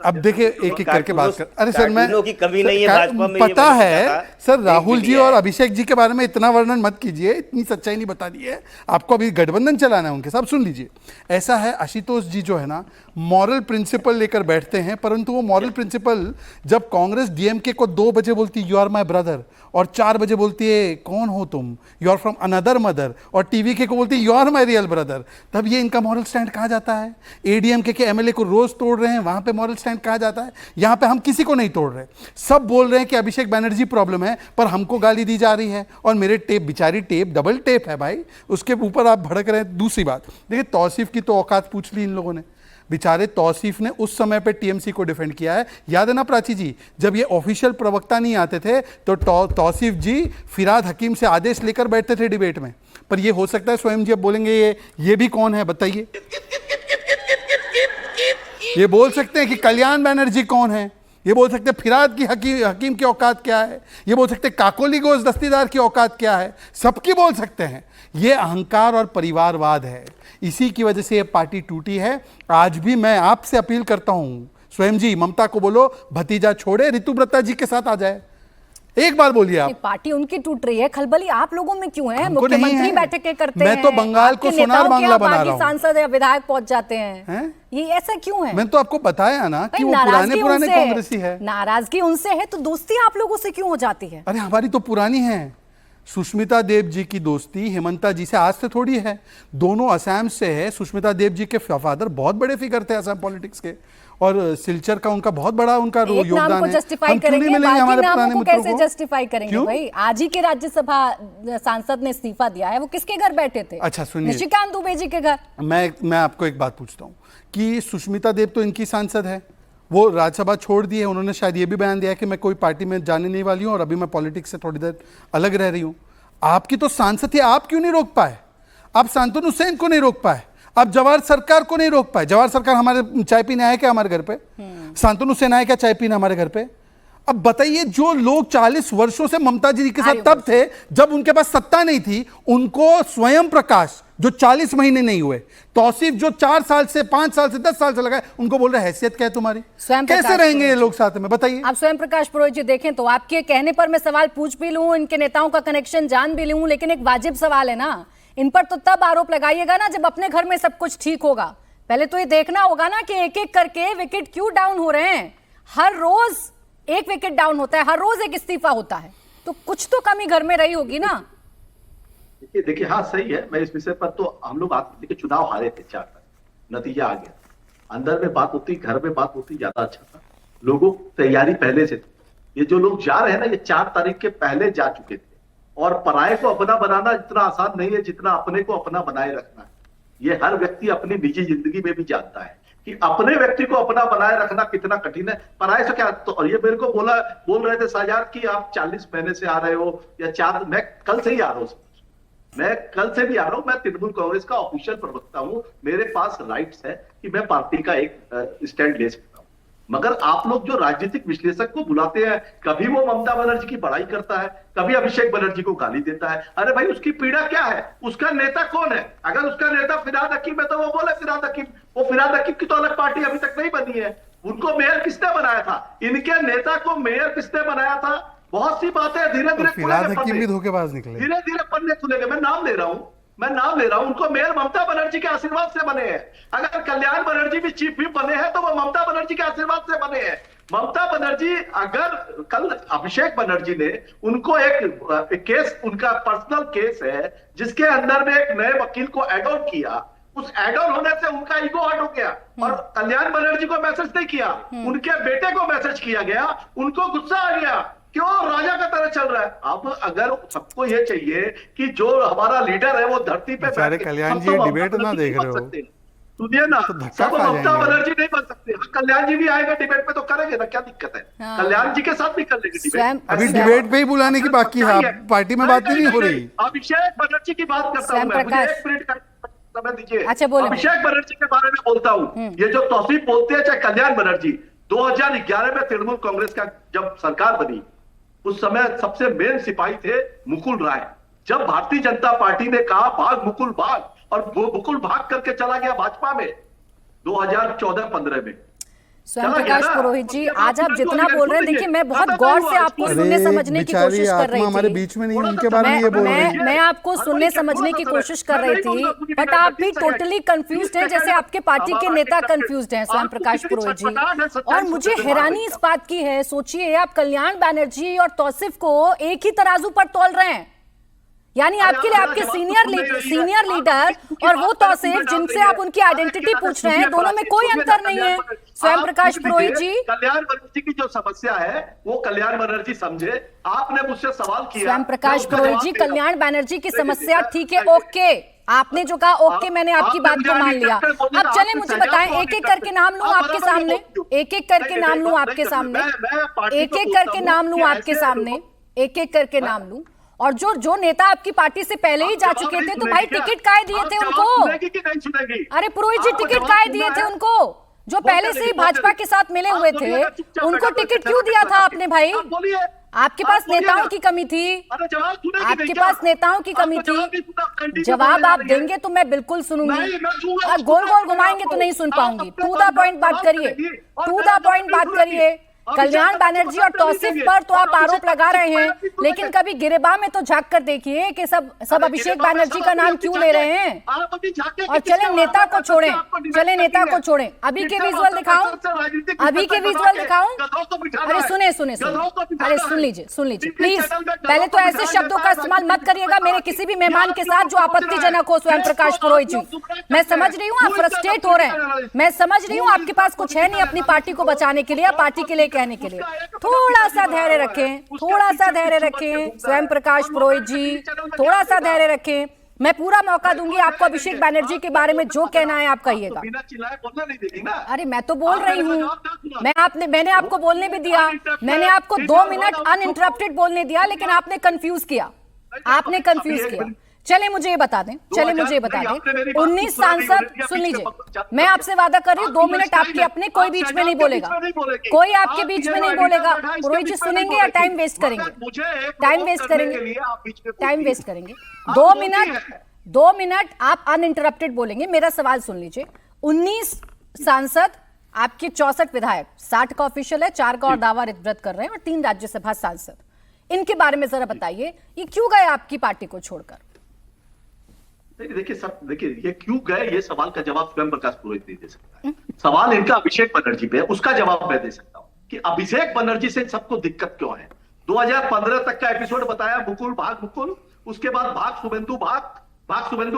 अब देखिए एक एक करके बात कर। अरे सर मैं कार्टूनों की कमी नहीं है भाजपा में, ये पता मैंने है कहा। सर, राहुल एक जी भी और है। अभिषेक जी के बारे में इतना वर्णन मत कीजिए, इतनी सच्चाई नहीं बता दी है आपको, अभी गठबंधन चलाना है उनके साथ। सुन लीजिए, ऐसा है आशुतोष जी जो है ना, मॉरल प्रिंसिपल लेकर बैठते हैं, परंतु वो मॉरल प्रिंसिपल जब कांग्रेस डीएमके को 2 बजे बोलती यू आर माई ब्रदर और 4 बजे बोलती है कौन हो तुम, you are from another mother, और टीवीके को बोलती है you are my real brother, तब ये इनका मॉरल स्टैंड कहा जाता है। एडीएमके के एमएलए को रोज तोड़ रहे हैं, वहां पे मॉरल स्टैंड कहा जाता है। यहाँ पे हम किसी को नहीं तोड़ रहे, सब बोल रहे हैं कि अभिषेक बनर्जी प्रॉब्लम है, पर हमको गाली दी जा रही है। और मेरे टेप, बेचारी टेप डबल टेप है भाई, उसके ऊपर आप भड़क रहे हैं। दूसरी बात देखिए, तौसीफ की तो औकात पूछ ली इन लोगों ने। बेचारे तौसीफ ने उस समय पे टीएमसी को डिफेंड किया है, याद है ना प्राची जी, जब ये ऑफिशियल प्रवक्ता नहीं आते थे तो तौसीफ जी फिराद हकीम से आदेश लेकर बैठते थे डिबेट में। पर ये हो सकता है स्वयं जी अब बोलेंगे ये भी कौन है बताइए, ये बोल सकते हैं कि कल्याण बनर्जी कौन है, ये बोल सकते हैं फिराद की हकीम की औकात क्या है, ये बोल सकते हैं काकोली घोष दस्तीदार की औकात क्या है, सबकी बोल सकते हैं। ये अहंकार और परिवारवाद है, इसी की वजह से ये पार्टी टूटी है। आज भी मैं आपसे अपील करता हूं, स्वयं जी ममता को बोलो भतीजा छोड़े ऋतुव्रता जी के साथ आ जाए, एक बार बोलिए आप। पार्टी उनकी टूट रही है, खलबली आप लोगों में क्यों है? हमको नहीं मुख्यमंत्री है। बैठकें करते मैं हैं, तो बंगाल को आपके सोनार नेताओं के बांग्ला यहाँ बना बाकी रहा हूं। सांसद या विधायक पहुंच जाते हैं, हैं? ये ऐसा क्यों है? मैंने तो आपको बताया ना कि वो नाराजगी पुराने उनसे है। कांग्रेसी है। नाराजगी उनसे है तो दोस्ती आप लोगों से क्यों हो जाती है? अरे हमारी तो पुरानी है, सुष्मिता देव जी की दोस्ती हेमंता जी से आज से थोड़ी है, दोनों असम से है। सुष्मिता देव जी के फादर बहुत बड़े फिगर थे असम पॉलिटिक्स के, और सिलचर का उनका बहुत बड़ा उनका एक नाम योगदान को है। जस्टिफाई हम क्यों नहीं करेंगे, मिलेंगे बाकी हमारे नामों पुराने को मित्रों कैसे को? जस्टिफाई करेंगे क्यों? भाई? आज ही के राज्यसभा सांसद ने इस्तीफा दिया है, वो किसके घर बैठे थे? अच्छा सुनिए, निशिकांत दुबे जी के घर। मैं आपको एक बात पूछता हूँ कि सुष्मिता देव तो इनकी सांसद है, वो राज्यसभा छोड़ दी है, उन्होंने शायद ये भी बयान दिया कि मैं कोई पार्टी में जाने नहीं वाली हूँ और अभी मैं पॉलिटिक्स से थोड़ी देर अलग रह रही हूँ। आपकी तो सांसद थी, आप क्यों नहीं रोक पाए? आप शांतनु हुसैन को नहीं रोक पाए, आप जवाहर सरकार को नहीं रोक पाए। जवाहर सरकार हमारे चाय पीने आए क्या हमारे घर पे? शांतनु हुसैन आए क्या चाय पीने हमारे घर पे? अब बताइए, जो लोग 40 वर्षों से ममता जी के साथ तब थे जब उनके पास सत्ता नहीं थी, उनको स्वयं प्रकाश जो 40 महीने नहीं हुए, तौसीफ जो 4 साल से 5 साल से 10 साल से लगाए, उनको बोल रहे हैसियत क्या है तुम्हारी? कैसे रहेंगे ये लोग साथ में बताइए? आप स्वयं प्रकाश पुरोहित जी देखें तो आपके कहने पर मैं सवाल पूछ भी लूं, इनके नेताओं का कनेक्शन जान भी लूं, लेकिन एक वाजिब सवाल है ना, इन पर तो तब आरोप लगाइएगा ना जब अपने घर में सब कुछ ठीक होगा। पहले तो ये देखना होगा ना कि एक एक करके विकेट क्यों डाउन हो रहे हैं। हर रोज एक विकेट डाउन होता है, हर रोज एक इस्तीफा होता है, तो कुछ तो कमी घर में रही होगी ना। देखिए हाँ सही है। मैं इस विषय पर तो हम लोग देखिए चुनाव हारे थे 4 तक, नतीजा आ गया। अंदर में बात होती, घर में बात होती, ज्यादा अच्छा था। लोगों तैयारी पहले से थी। ये जो लोग जा रहे हैं ना, ये 4 तारीख के पहले जा चुके थे। और पराये को अपना बनाना इतना आसान नहीं है जितना अपने को अपना बनाए रखना है। ये हर व्यक्ति अपनी निजी जिंदगी में भी जानता है कि अपने व्यक्ति को अपना बनाए रखना कितना कठिन है। पराये से क्या तो, और ये मेरे को बोल रहे थे शाहजाद कि आप 40 महीने से आ रहे हो या 4, मैं कल से ही आ रहा हूँ, मैं कल से भी आ रहा हूं। मैं तृणमूल कांग्रेस का ऑफिशियल प्रवक्ता हूं, मेरे पास राइट्स है कि मैं पार्टी का एक स्टैंड ले सकता हूं। मगर आप लोग जो राजनीतिक विश्लेषक को बुलाते हैं, कभी वो ममता बनर्जी की बड़ाई करता है, कभी अभिषेक बनर्जी को गाली देता है। अरे भाई उसकी पीड़ा क्या है? उसका नेता कौन है? अगर उसका नेता फिराद हकीम है तो वो बोले फिराद हकीम। वो फिराद हकीम की तो अलग पार्टी अभी तक नहीं बनी है। उनको मेयर किसने बनाया था? इनके नेता को मेयर किसने बनाया था? बहुत सी बातें धीरे धीरे फिराद हकीम भी धोखेबाज निकले, धीरे धीरे पन्ने खुलेंगे। मैं नाम ले रहा हूं, उनको मेयर ममता बनर्जी के आशीर्वाद से बने हैं। अगर कल्याण बनर्जी भी चीफ व्हिप बने हैं तो वो ममता बनर्जी के आशीर्वाद से बने हैं। ममता बनर्जी, अगर कल अभिषेक बनर्जी ने उनको एक केस, उनका पर्सनल केस है जिसके अंदर में एक नए वकील को एड ऑन किया, उस एड ऑन होने से उनका ईगो हट हो गया और कल्याण बनर्जी को मैसेज नहीं किया, उनके बेटे को मैसेज किया गया, उनको गुस्सा आ गया, क्यों राजा का तरह चल रहा है। अब अगर सबको ये चाहिए कि जो हमारा लीडर है वो धरती पे बेचारे कल्याण जी डिबेट ना देख रहे हो, सुनिए ना, तो धक्का सब खा ममता जाएंगे। बनर्जी नहीं बन सकते। कल्याण जी भी आएगा डिबेट पे तो करेंगे ना, क्या दिक्कत है। हाँ। कल्याण जी के साथ भी कर लेंगे स्वयं- डिबेट। अभी अच्छा। डिबेट पे ही बुलाने की बाकी है, आप पार्टी में बात ही नहीं हो रही। अभिषेक बनर्जी की बात करता हूँ स्वयं मैं, मुझे प्रकाश। 1 मिनट का समय दीजिए। अच्छा, बोले। अभिषेक बनर्जी के बारे में बोलता हूँ, ये जो तौसीफ बोलते हैं चाहे कल्याण बनर्जी, 2011 में तृणमूल कांग्रेस का जब सरकार बनी उस समय सबसे मेन सिपाही थे मुकुल राय। जब भारतीय जनता पार्टी ने कहा भाग मुकुल भाग, और वो मुकुल भाग करके चला गया भाजपा में 2014-15 में। स्वयं प्रकाश पुरोहित जी, आज आप जितना बोल रहे हैं, देखिए मैं बहुत गौर से आपको सुनने समझने की कोशिश कर रही हमारे थी। बीच में नहीं, उनके बारे में ये बोल रहे हैं। मैं आपको सुनने समझने की कोशिश कर रही थी, बट आप भी टोटली कंफ्यूज्ड हैं, जैसे आपके पार्टी के नेता कंफ्यूज्ड हैं स्वयं प्रकाश पुरोहित जी। और मुझे हैरानी इस बात की है, सोचिए आप कल्याण बनर्जी और तौसीफ को एक ही तराजू पर तोल रहे हैं, यानी आपके लिए आपके सीनियर लीडर और वो तौसीफ जिनसे आप उनकी आइडेंटिटी पूछ रहे हैं, दोनों में कोई अंतर नहीं है। स्वयं प्रकाश पुरोहित जी, कल्याण बनर्जी की जो समस्या है वो कल्याण बनर्जी समझे। आपने मुझसे सवाल किया, स्वयं प्रकाश पुरोहित जी, कल्याण बनर्जी की समस्या ठीक है, ओके, आपने जो कहा ओके, मैंने आपकी बात को मान लिया। अब चले मुझे बताएं, एक एक करके नाम लूं आपके सामने, एक एक करके नाम लूं आपके सामने, एक एक करके नाम लूं आपके सामने, एक एक करके नाम लूं। और जो नेता आपकी पार्टी से पहले ही जा चुके थे, तो भाई टिकट काहे दिए थे उनको? अरे पुरोहित जी, टिकट काहे दिए थे उनको? जो पहले से ही भाजपा के साथ मिले हुए थे, उनको टिकट क्यों दिया था आपने भाई? आपके पास नेताओं की कमी थी, आपके पास नेताओं की कमी थी। जवाब आप देंगे तो मैं बिल्कुल सुनूंगी, और गोल गोल घुमाएंगे तो नहीं सुन पाऊंगी। टू द पॉइंट बात करिए, टू द पॉइंट बात करिए। कल्याण बनर्जी और तौसीफ पर तो आप आरोप लगा रहे हैं, लेकिन कभी गिरेबान में तो झांक कर देखिए कि सब अभिषेक बनर्जी का नाम क्यों ले रहे हैं। और चले नेता को छोड़ें, चले नेता को छोड़ें, अभी के विजुअल दिखाऊं, अभी के विजुअल दिखाऊं। अरे सुने, अरे सुन लीजिए प्लीज। पहले तो ऐसे शब्दों का इस्तेमाल मत करिएगा मेरे किसी भी मेहमान के साथ जो आपत्तिजनक हो। स्वयं प्रकाश पुरोहित जी, मैं समझ रही हूँ आप फ्रस्ट्रेट हो रहे हैं, मैं समझ रही हूँ आपके पास कुछ है नहीं अपनी पार्टी को बचाने के लिए या पार्टी के लिए कहने के लिए। थोड़ा सा धैर्य रखें, थोड़ा सा धैर्य रखें स्वयं प्रकाश पुरोहित जी, थोड़ा सा धैर्य रखें। मैं पूरा मौका दूंगी आपको अभिषेक बनर्जी के बारे में जो कहना है आप कहिएगा। अरे मैं तो बोल रही हूँ, मैंने आपको बोलने भी दिया, मैंने आपको 2 मिनट अनइंटरप्टेड बोलने दिया, लेकिन आपने कंफ्यूज किया। चले मुझे ये बता दें, 19 सांसद, सुन लीजिए, मैं आपसे वादा कर रही हूँ 2 मिनट आपके अपने, कोई बीच में नहीं बोलेगा, कोई आपके बीच में नहीं बोलेगा। पुरोहित जी सुनेंगे या टाइम वेस्ट करेंगे? टाइम वेस्ट करेंगे। 2 मिनट आप अनइंटरप्टेड बोलेंगे। मेरा सवाल सुन लीजिए। 19 सांसद, आपके 64 विधायक, 60 का ऑफिशियल है, 4 का और दावा व्रत कर रहे हैं, और 3 राज्यसभा सांसद, इनके बारे में जरा बताइए, ये क्यों गए आपकी पार्टी को छोड़कर? देखिए ये क्यों गए, ये सवाल का जवाब स्वयं प्रकाश पुरोहित नहीं दे सकता है। सवाल इनका अभिषेक बनर्जी पे है, उसका जवाब मैं दे सकता हूँ कि अभिषेक बनर्जी से सबको दिक्कत क्यों है। 2015 तक का एपिसोड बताया, मुकुल भाग मुकुल, उसके बाद भाग शुभेंदु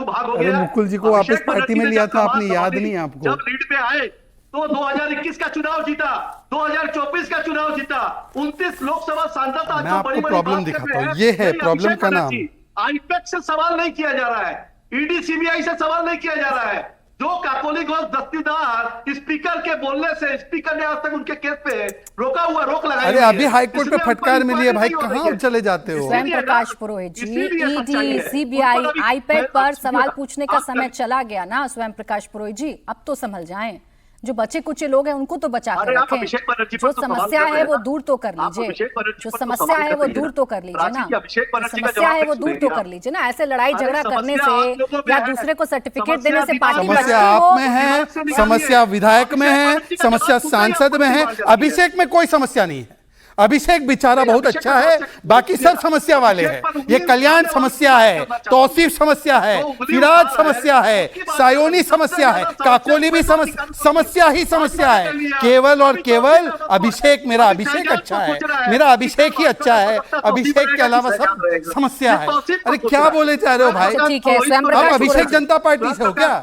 भाग हो गया। मुकुल जी को वापस पार्टी में लिया था आपने, याद नहीं आपको? जब लीड पे आए तो 2021 का चुनाव जीता, 2024 का चुनाव जीता, 29 लोकसभा सांसद। मैं आपको प्रॉब्लम दिखाता हूँ, ये है प्रॉब्लम का नाम। आईपैक से सवाल नहीं किया जा रहा है, ईडी सीबीआई से सवाल नहीं किया जा रहा है। जो काकोली घोष दस्तीदार स्पीकर के बोलने से, स्पीकर ने आज तक उनके केस पे रोक लगाई। अरे अभी हाईकोर्ट पे फटकार मिली है भाई, कहां चले जाते हो? स्वयं प्रकाश पुरोहित जी, ईडी सीबीआई आईपैक पर सवाल पूछने का समय चला गया ना स्वयं प्रकाश पुरोहित जी, अब तो संभल जाएं। जो बचे कुछ लोग हैं उनको तो बचा कर रखें, जो समस्या है वो दूर तो कर लीजिए, जो समस्या है वो दूर तो कर लीजिए ना, समस्या है वो दूर तो कर लीजिए ना। ऐसे लड़ाई झगड़ा करने से या दूसरे को सर्टिफिकेट देने से पार्टी समस्या आप में है, समस्या विधायक में है, समस्या सांसद में है, अभिषेक में कोई समस्या नहीं है। अभिषेक बेचारा बहुत अच्छा है, बाकी सब समस्या वाले हैं। ये कल्याण समस्या है, तौसीफ समस्या है, फिराज समस्या है, सायोनी समस्या है, काकोली भी समस्या ही समस्या है। केवल और केवल अभिषेक, मेरा अभिषेक अच्छा है, मेरा अभिषेक ही अच्छा है, अभिषेक के अलावा सब समस्या है। अरे क्या बोले जा रहे हो भाई? अच्छा, ठीक है, स्वयं आप प्रकाश अभिषेक जनता पार्टी से हो क्या?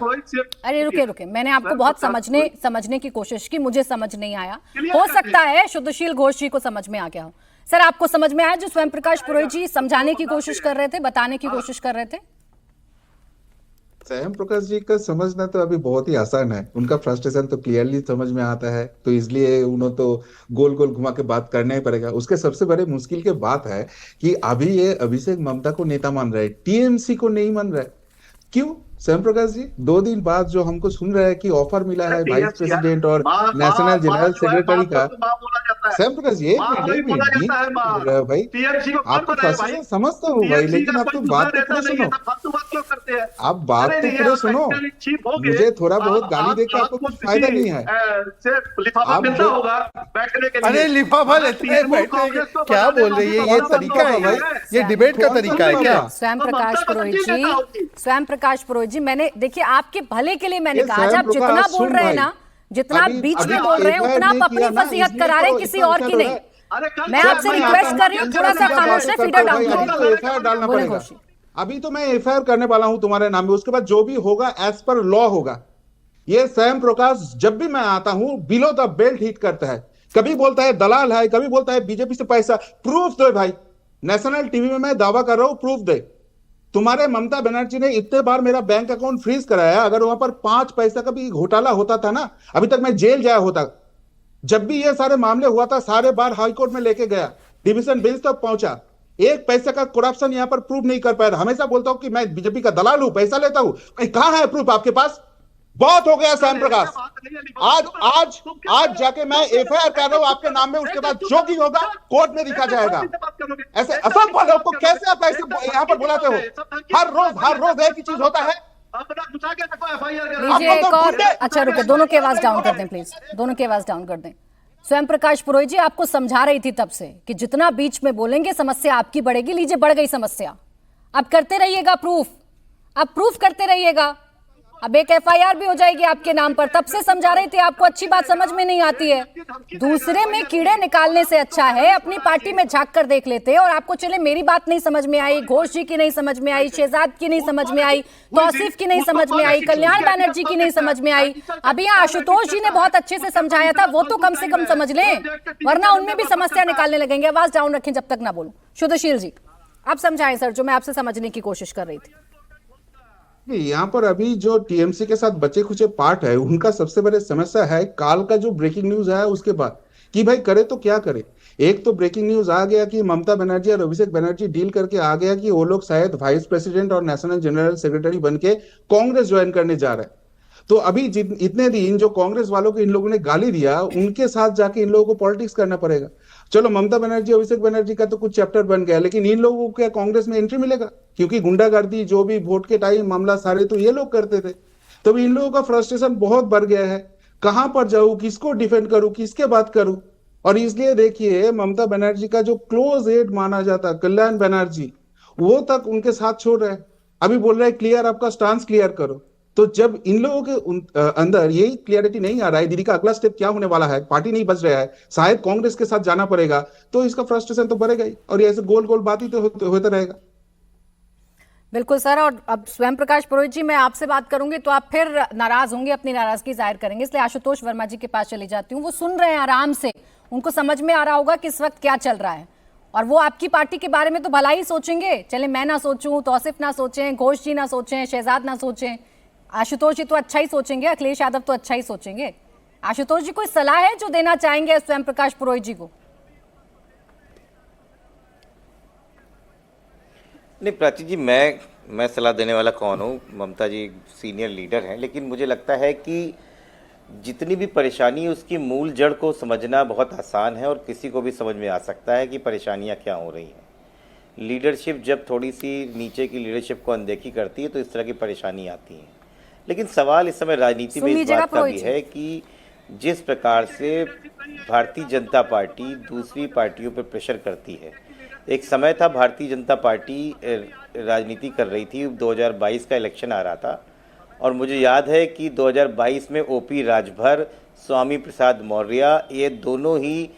अरे रुके, मैंने आपको बहुत समझने की कोशिश की, मुझे समझ नहीं आया। हो सकता है शुद्धशील घोष जी को समझ में आ गया हो। सर, आपको समझ में आया जो स्वयं प्रकाश पुरोहित जी समझाने की कोशिश कर रहे थे, बताने की कोशिश कर रहे थे? स्वयं प्रकाश जी का समझना तो अभी बहुत ही आसान है, उनका फ्रस्ट्रेशन तो क्लियरली समझ में आता है, तो इसलिए उन्होंने तो गोल गोल घुमा के बात करना ही पड़ेगा। उसके सबसे बड़े मुश्किल की बात है कि अभी ये अभिषेक ममता को नेता मान रहा है, टीएमसी को नहीं मान रहा है। क्यों स्वयं प्रकाश जी? 2 दिन बाद जो हमको सुन रहा है कि ऑफर मिला है वाइस प्रेसिडेंट और नेशनल जनरल सेक्रेटरी का, स्वयं प्रकाश जी भाई आपको फ्रस्ट्रेशन समझता हूँ भाई, लेकिन आप तो बात तो पूरे सुनो, आप बात तो पूरे सुनो। मुझे थोड़ा बहुत गाली देकर आपको कुछ फायदा नहीं है। अरे लिफाफा लेते हैं, बैठे क्या बोल रही है? ये तरीका है भाई, ये डिबेट का तरीका है क्या? स्वयं प्रकाश पुरोहित जी, मैंने देखिए आपके भले के लिए मैंने कहा, आप जितना बोल रहे हैं ना, जितना आप बीच में बोल रहे हैं, उतना आप अपनी फजीहत करा रहे हैं, किसी और की नहीं। मैं आपसे रिक्वेस्ट कर रही हूँ, थोड़ा सा खामोश है, फीडर डाउन करें। एफआईआर डालना पड़ेगा। अभी तो मैं एफआईआर करने वाला हूं तुम्हारे नाम में, उसके बाद जो भी होगा एज पर लॉ होगा। ये स्वयं प्रकाश जब भी मैं आता हूं बिलो द बेल्ट हिट करता है, कभी बोलता है दलाल है, कभी बोलता है बीजेपी से पैसा। प्रूफ दो भाई, नेशनल टीवी में मैं दावा कर रहा हूं, प्रूफ दे। तुम्हारे ममता बनर्जी ने इतने बार मेरा बैंक अकाउंट फ्रीज कराया, अगर वहां पर 5 पैसा का भी घोटाला होता था ना, अभी तक मैं जेल जाया होता। जब भी ये सारे मामले हुआ था, सारे बार हाईकोर्ट में लेके गया, डिवीजन बेंच तक पहुंचा, 1 पैसे का करप्शन यहां पर प्रूव नहीं कर पाया। हमेशा बोलता हूं कि मैं बीजेपी का दलाल हूं, पैसा लेता हूं, कहां है प्रूफ आपके पास? बहुत हो गया स्वयं प्रकाश। आज जाके मैं एफआईआर कर रहा हूं आपके नाम में, उसके बाद जो भी होगा कोर्ट में दिखा जाएगा। ऐसे असत वालों को कैसे आप ऐसे यहाँ पर बुलाते हो? हर रोज एक ही चीज होता है। लीजिए एक और, अच्छा रुके, दोनों की आवाज डाउन कर दें प्लीज, दोनों की आवाज डाउन कर दें। स्वयं प्रकाश पुरोहित जी, आपको समझा रही थी तब से कि जितना बीच में बोलेंगे समस्या आपकी बढ़ेगी। लीजिए बढ़ गई समस्या, अब करते रहिएगा प्रूफ, अब प्रूफ करते रहिएगा, अब एक एफआईआर भी हो जाएगी आपके नाम पर। तब से समझा रही थी, आपको अच्छी बात समझ में नहीं आती है। दूसरे में कीड़े निकालने से अच्छा है अपनी पार्टी में झांक कर देख लेते। और आपको चले मेरी बात नहीं समझ में आई, घोष जी की नहीं समझ में आई, शहजाद की नहीं समझ में आई, तौसीफ की नहीं समझ में आई, कल्याण बनर्जी की नहीं समझ में आई, अभी यहाँ आशुतोष जी ने बहुत अच्छे से समझाया था, वो तो कम से कम समझ लें, वरना उनमें भी समस्या निकालने लगेंगे। आवाज डाउन रखें जब तक ना बोलूं। शुद्धशील जी आप समझाएं सर, जो मैं आपसे समझने की कोशिश कर रही थी। यहाँ पर अभी जो टीएमसी के साथ बचे खुचे पार्ट है, उनका सबसे बड़ी समस्या है काल का जो ब्रेकिंग न्यूज आया उसके बाद कि भाई करे तो क्या करे। एक तो ब्रेकिंग न्यूज आ गया कि ममता बनर्जी और अभिषेक बनर्जी डील करके आ गया कि वो लोग शायद वाइस प्रेसिडेंट और नेशनल जनरल सेक्रेटरी बन के कांग्रेस ज्वाइन करने जा रहे हैं। तो अभी इतने दिन जो कांग्रेस वालों को इन लोगों ने गाली दिया, उनके साथ जाके इन लोगों को पॉलिटिक्स करना पड़ेगा। चलो ममता बनर्जी अभिषेक बनर्जी का तो कुछ चैप्टर बन गया, लेकिन इन लोगों को क्या कांग्रेस में एंट्री मिलेगा? क्योंकि गुंडागर्दी जो भी वोट के टाइम मामला सारे तो ये लोग करते थे। तो इन लोगों का फ्रस्ट्रेशन बहुत बढ़ गया है, कहां पर जाऊं, किसको डिफेंड करूं, किसके बात करूं। और इसलिए देखिए ममता बनर्जी का जो क्लोज एड माना जाता कल्याण बनर्जी, वो तक उनके साथ छोड़ रहे हैं। अभी बोल रहे हैं क्लियर, आपका स्टांस क्लियर करो। तो जब इन लोगों के अंदर यही क्लियरिटी नहीं आ रहा है दीदी का अगला स्टेप क्या होने वाला है, पार्टी नहीं बच रहा है, शायद कांग्रेस के साथ जाना पड़ेगा, तो इसका फ्रस्ट्रेशन तो बढ़ेगा ही, और ऐसे गोल गोल बात ही तो होता रहेगा। बिल्कुल सर। और अब स्वयं प्रकाश पुरोहित जी, मैं आपसे बात करूंगी तो आप फिर नाराज होंगे, अपनी नाराजगी जाहिर करेंगे, इसलिए आशुतोष वर्मा जी के पास चली जाती हूँ। वो सुन रहे हैं आराम से, उनको समझ में आ रहा होगा कि इस वक्त क्या चल रहा है, और वो आपकी पार्टी के बारे में तो भला ही सोचेंगे। चले मैं ना सोचूं, तौसीफ ना सोचें, घोष जी ना सोचें, शहजाद ना सोचें, आशुतोष जी तो अच्छा ही सोचेंगे, अखिलेश यादव तो अच्छा ही सोचेंगे। आशुतोष जी कोई सलाह है जो देना चाहेंगे स्वयं प्रकाश पुरोहित जी को? नहीं प्राची जी, मैं सलाह देने वाला कौन हूँ? ममता जी सीनियर लीडर हैं, लेकिन मुझे लगता है कि जितनी भी परेशानी है उसकी मूल जड़ को समझना बहुत आसान है, और किसी को भी समझ में आ सकता है कि परेशानियाँ क्या हो रही हैं। लीडरशिप जब थोड़ी सी नीचे की लीडरशिप को अनदेखी करती है तो इस तरह की परेशानी आती है। लेकिन सवाल इस समय राजनीति में इस बात का भी है कि जिस प्रकार से भारतीय जनता पार्टी दूसरी पार्टियों पर प्रेशर करती है। एक समय था भारतीय जनता पार्टी राजनीति कर रही थी, 2022 का इलेक्शन आ रहा था और मुझे याद है कि 2022 में ओपी राजभर, स्वामी प्रसाद मौर्य, ये दोनों ही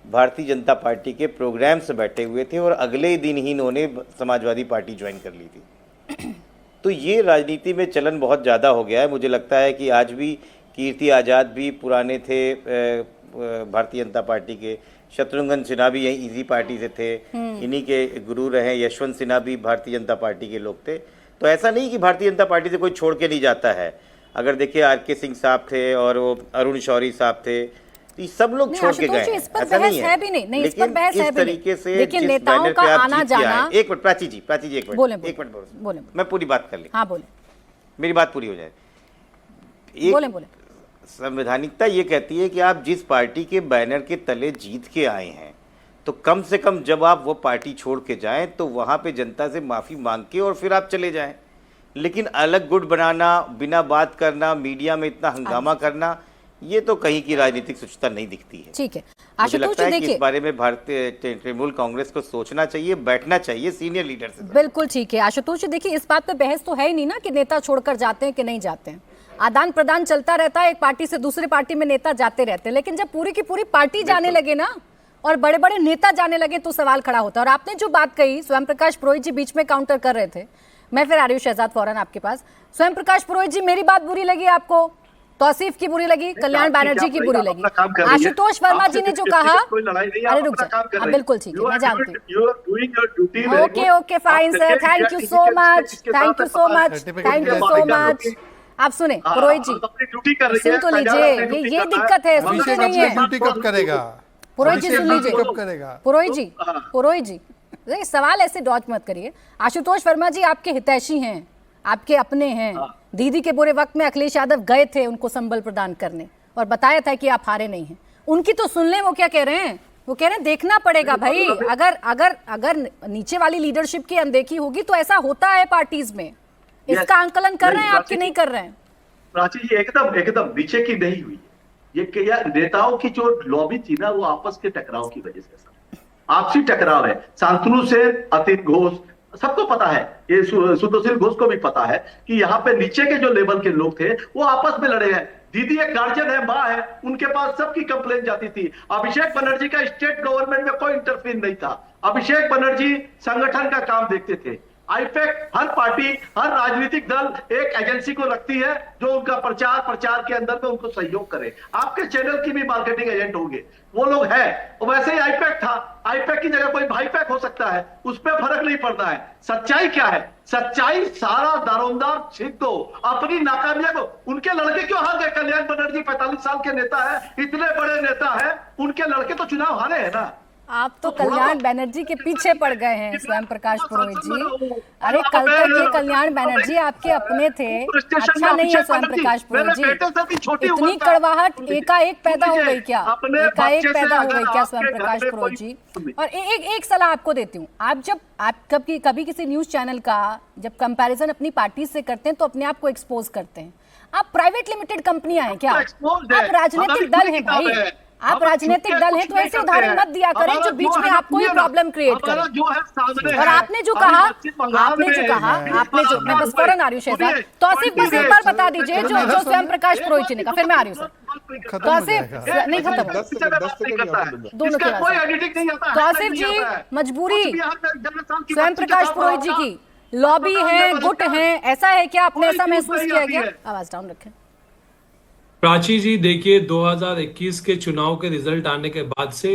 भारतीय जनता पार्टी के प्रोग्राम से बैठे हुए थे और अगले ही दिन ही इन्होंने समाजवादी पार्टी ज्वाइन कर ली थी। तो ये राजनीति में चलन बहुत ज़्यादा हो गया है। मुझे लगता है कि आज भी कीर्ति आज़ाद भी पुराने थे भारतीय जनता पार्टी के, शत्रुघ्न सिन्हा भी यही इसी पार्टी से थे, इन्हीं के गुरु रहे यशवंत सिन्हा भी भारतीय जनता पार्टी के लोग थे। तो ऐसा नहीं कि भारतीय जनता पार्टी से कोई छोड़ के नहीं जाता है। अगर देखिए आर.के. सिंह साहब थे और वो अरुण शौरी साहब थे, तो ये सब लोग छोड़ के गए हैं, ऐसा नहीं है। लेकिन इस तरीके से लेकिन नेताओं का आना जाना। एक मिनट प्राची जी एक मिनट बोले, मैं पूरी बात कर ली। हाँ बोले, मेरी बात पूरी हो जाए। बोले। संवैधानिकता ये कहती है कि आप जिस पार्टी के बैनर के तले जीत के आए हैं, तो कम से कम जब आप वो पार्टी छोड़ के जाएं तो वहाँ पे जनता से माफ़ी मांग के और फिर आप चले जाएं। लेकिन अलग गुट बनाना, बिना बात करना, मीडिया में इतना हंगामा करना, ये तो कहीं की राजनीतिक स्वच्छता नहीं दिखती है। ठीक है, मुझे लगता है कि इस बारे में भारतीय तृणमूल कांग्रेस को सोचना चाहिए, बैठना चाहिए सीनियर लीडर से। बिल्कुल ठीक है आशुतोष जी, देखिए इस बात पे बहस तो है ही नहीं ना कि नेता छोड़कर जाते हैं कि नहीं जाते हैं, आदान प्रदान चलता रहता है, एक पार्टी से दूसरी पार्टी में नेता जाते रहते हैं। लेकिन जब पूरी की पूरी पार्टी जाने लगे ना और बड़े बड़े नेता जाने लगे तो सवाल खड़ा होता है। और आपने जो बात कही, स्वयं प्रकाश पुरोहित जी बीच में काउंटर कर रहे थे, मैं फिर आ रही हूँ शहजाद फौरन आपके पास। स्वयं प्रकाश पुरोहित जी, मेरी बात बुरी लगी आपको, तौसीफ की बुरी लगी, कल्याण बैनर्जी की बुरी लगी, आशुतोष वर्मा जी ने जो कहा, अरे रुक जाए, बिल्कुल ठीक है, मैं जानती हूँ। Okay fine sir, thank you so much, thank you so much, thank you so much. आप सुने पुरोहित जी, सुन तो लीजिए, ये दिक्कत है, सुनते नहीं है। ड्यूटी कब करेगा पुरोहित जी, सुन लीजिए, कब करेगा पुरोहित जी सवाल ऐसे डॉच मत करिए। आशुतोष वर्मा जी आपके हितैषी हैं, आपके अपने हैं। दीदी के बुरे वक्त में अखिलेश यादव गए थे उनको संबल प्रदान करने और बताया था कि आप हारे नहीं हैं। उनकी तो सुन लें, वो क्या कह रहे हैं, वो कह रहे हैं देखना पड़ेगा भाई, अगर नीचे वाली लीडरशिप की अनदेखी होगी तो ऐसा होता है पार्टीज में। इसका आंकलन कर रहे हैं आपकी, नहीं कर रहे हैं? प्राची जी एकदम नीचे की नहीं हुई। ये क्या नेताओं की जो लॉबी थी ना, वो आपस के टकराव की वजह से, आपसी टकराव है। शांतनु से अतीत घोष, सबको पता है, ये सुशील घोष को भी पता है कि यहाँ पे नीचे के जो लेवल के लोग थे वो आपस में लड़े हैं। दीदी एक गार्जियन है, माँ है, उनके पास सबकी कंप्लेन जाती थी। अभिषेक बनर्जी का स्टेट गवर्नमेंट में कोई इंटरफीयर नहीं था। अभिषेक बनर्जी संगठन का काम देखते थे। आईपैक, हर पार्टी, हर राजनीतिक दल एक एजेंसी को रखती है जो उनका प्रचार के अंदर में उनको सहयोग करे। आपके चैनल की भी मार्केटिंग एजेंट होंगे, वो लोग हैं। और वैसे ही आईपैक था, आईपैक की जगह कोई भाईपैक हो सकता है, उस पर फर्क नहीं पड़ता है। सच्चाई क्या है? सच्चाई सारा दारोमदार छीन दो अपनी नाकामियां को। उनके लड़के क्यों हार गए? कल्याण बनर्जी 45 साल के नेता है, इतने बड़े नेता है, उनके लड़के तो चुनाव हारे हैं ना। आप तो कल्याण बैनर्जी के पीछे पड़ गए हैं स्वयं प्रकाश पुरोहित जी। अरे कल तक ये कल्याण बैनर्जी आपके अपने थे, अच्छा नहीं है स्वयं प्रकाश पुरोहित जी? इतनी कड़वाहट एकाएक पैदा हो गई क्या? एकाएक पैदा हो गई क्या स्वयं प्रकाश पुरोहित जी? और एक सलाह आपको देती हूँ, आप कभी किसी न्यूज चैनल का जब कंपैरिजन अपनी पार्टी से करते हैं तो अपने आप को एक्सपोज करते हैं। आप प्राइवेट लिमिटेड कंपनियां हैं क्या? आप राजनीतिक दल हैं भाई, आप राजनीतिक दल हैं, तो ऐसे उदाहरण मत दिया करें जो बीच में आपको ही प्रॉब्लम क्रिएट करे। और आपने जो कहा, मैं बस फौरन आ रही हूँ शहजाद, तौसीफ बस एक बार बता दीजिए जो स्वयं प्रकाश पुरोहित जी ने कहा, फिर मैं आ रही हूँ सर। तौसीफ नहीं खत्म, दोनों की बात। तौसीफ जी, मजबूरी स्वयं प्रकाश पुरोहित जी की, लॉबी है, गुट है, ऐसा है क्या? आपने ऐसा महसूस किया क्या? आवाज डाउन रखें। प्राची जी देखिए, 2021 के चुनाव के रिजल्ट आने के बाद से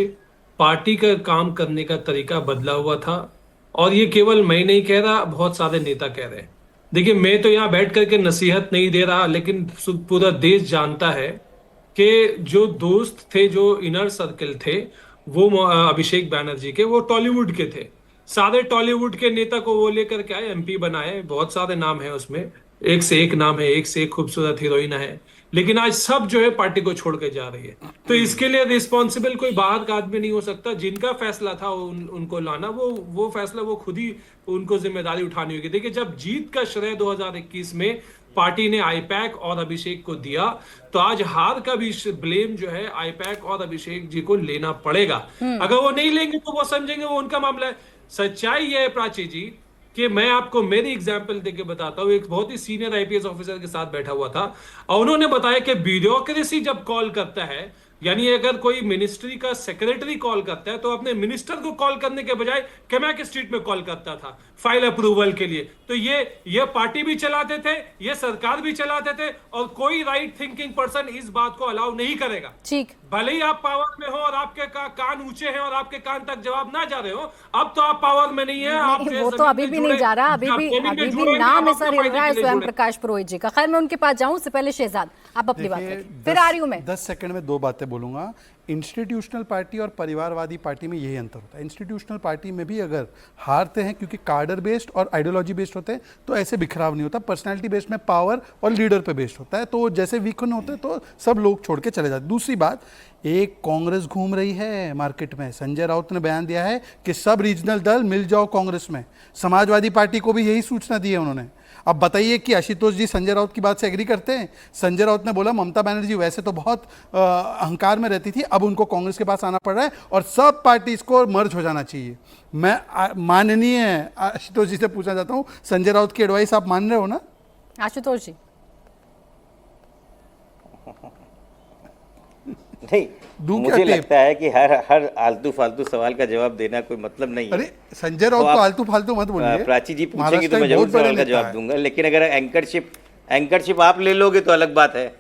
पार्टी का काम करने का तरीका बदला हुआ था और ये केवल मैं नहीं कह रहा, बहुत सारे नेता कह रहे हैं। देखिए, मैं तो यहाँ बैठ करके नसीहत नहीं दे रहा, लेकिन पूरा देश जानता है कि जो दोस्त थे, जो इनर सर्कल थे, वो अभिषेक बैनर्जी के, वो टॉलीवुड के थे। सारे टॉलीवुड के नेता को वो लेकर के आए, MP बनाए, बहुत सारे नाम है उसमें, एक से एक नाम है, एक से एक खूबसूरत हीरोइन है, लेकिन आज सब जो है पार्टी को छोड़ के जा रही है। तो इसके लिए रिस्पॉन्सिबल कोई बाहर का आदमी नहीं हो सकता। जिनका फैसला था उनको लाना, वो फैसला वो खुद ही उनको जिम्मेदारी उठानी होगी। देखिए, जब जीत का श्रेय 2021 में पार्टी ने आईपैक और अभिषेक को दिया, तो आज हार का भी ब्लेम जो है आईपैक और अभिषेक जी को लेना पड़ेगा। अगर वो नहीं लेंगे तो वो समझेंगे वो उनका मामला है। सच्चाई यह है प्राची जी कि मैं आपको मेरी एग्जांपल देके बताता हूं। एक बहुत ही सीनियर आईपीएस ऑफिसर के साथ बैठा हुआ था और उन्होंने बताया कि ब्यूरोक्रेसी जब कॉल करता है, यानी अगर कोई मिनिस्ट्री का सेक्रेटरी कॉल करता है तो अपने मिनिस्टर को कॉल करने के बजाय कैमाक स्ट्रीट में कॉल करता था फाइल अप्रूवल के लिए। तो ये पार्टी भी चलाते थे, ये सरकार भी चलाते थे, और कोई राइट थिंकिंग पर्सन इस बात को अलाउ नहीं करेगा। ठीक, भले ही आप पावर में हो और आपके कान ऊंचे हैं और आपके कान तक जवाब ना जा रहे हो, अब तो आप पावर में नहीं है। आप वो तो अभी भी नहीं जा रहा, अभी भी नाम ऐसा हिल रहा है स्वयं प्रकाश पुरोहित जी का। खैर मैं उनके पास जाऊं उससे पहले शहजाद आप अपनी बात करें, फिर आ रही हूं मैं। 10 सेकंड में 2 बातें बोलूंगा। इंस्टीट्यूशनल पार्टी और परिवारवादी पार्टी में यही अंतर होता है। इंस्टीट्यूशनल पार्टी में भी अगर हारते हैं क्योंकि कार्डर बेस्ड और आइडियोलॉजी बेस्ड होते हैं तो ऐसे बिखराव नहीं होता। पर्सनालिटी बेस्ड में पावर और लीडर पे बेस्ड होता है, तो जैसे वीकन होते हैं तो सब लोग छोड़ के चले जाते। दूसरी बात, एक कांग्रेस घूम रही है मार्केट में। संजय राउत ने बयान दिया है कि सब रीजनल दल मिल जाओ कांग्रेस में। समाजवादी पार्टी को भी यही सूचना दी है उन्होंने। अब बताइए कि आशुतोष जी संजय राउत की बात से एग्री करते हैं? संजय राउत ने बोला ममता बनर्जी वैसे तो बहुत अहंकार में रहती थी, अब उनको कांग्रेस के पास आना पड़ रहा है और सब पार्टीज को मर्ज हो जाना चाहिए। मैं माननीय आशुतोष जी से पूछना चाहता हूं, संजय राउत की एडवाइस आप मान रहे हो ना? आशुतोष जी नहीं, मुझे लगता है कि हर आलतू फालतू सवाल का जवाब देना कोई मतलब नहीं है। अरे संजय राउत को आलतू फालतू मत बोलिए। प्राची जी पूछेंगे तो मैं जरूर सवाल का जवाब दूंगा, लेकिन अगर एंकरशिप आप ले लोगे तो अलग बात है।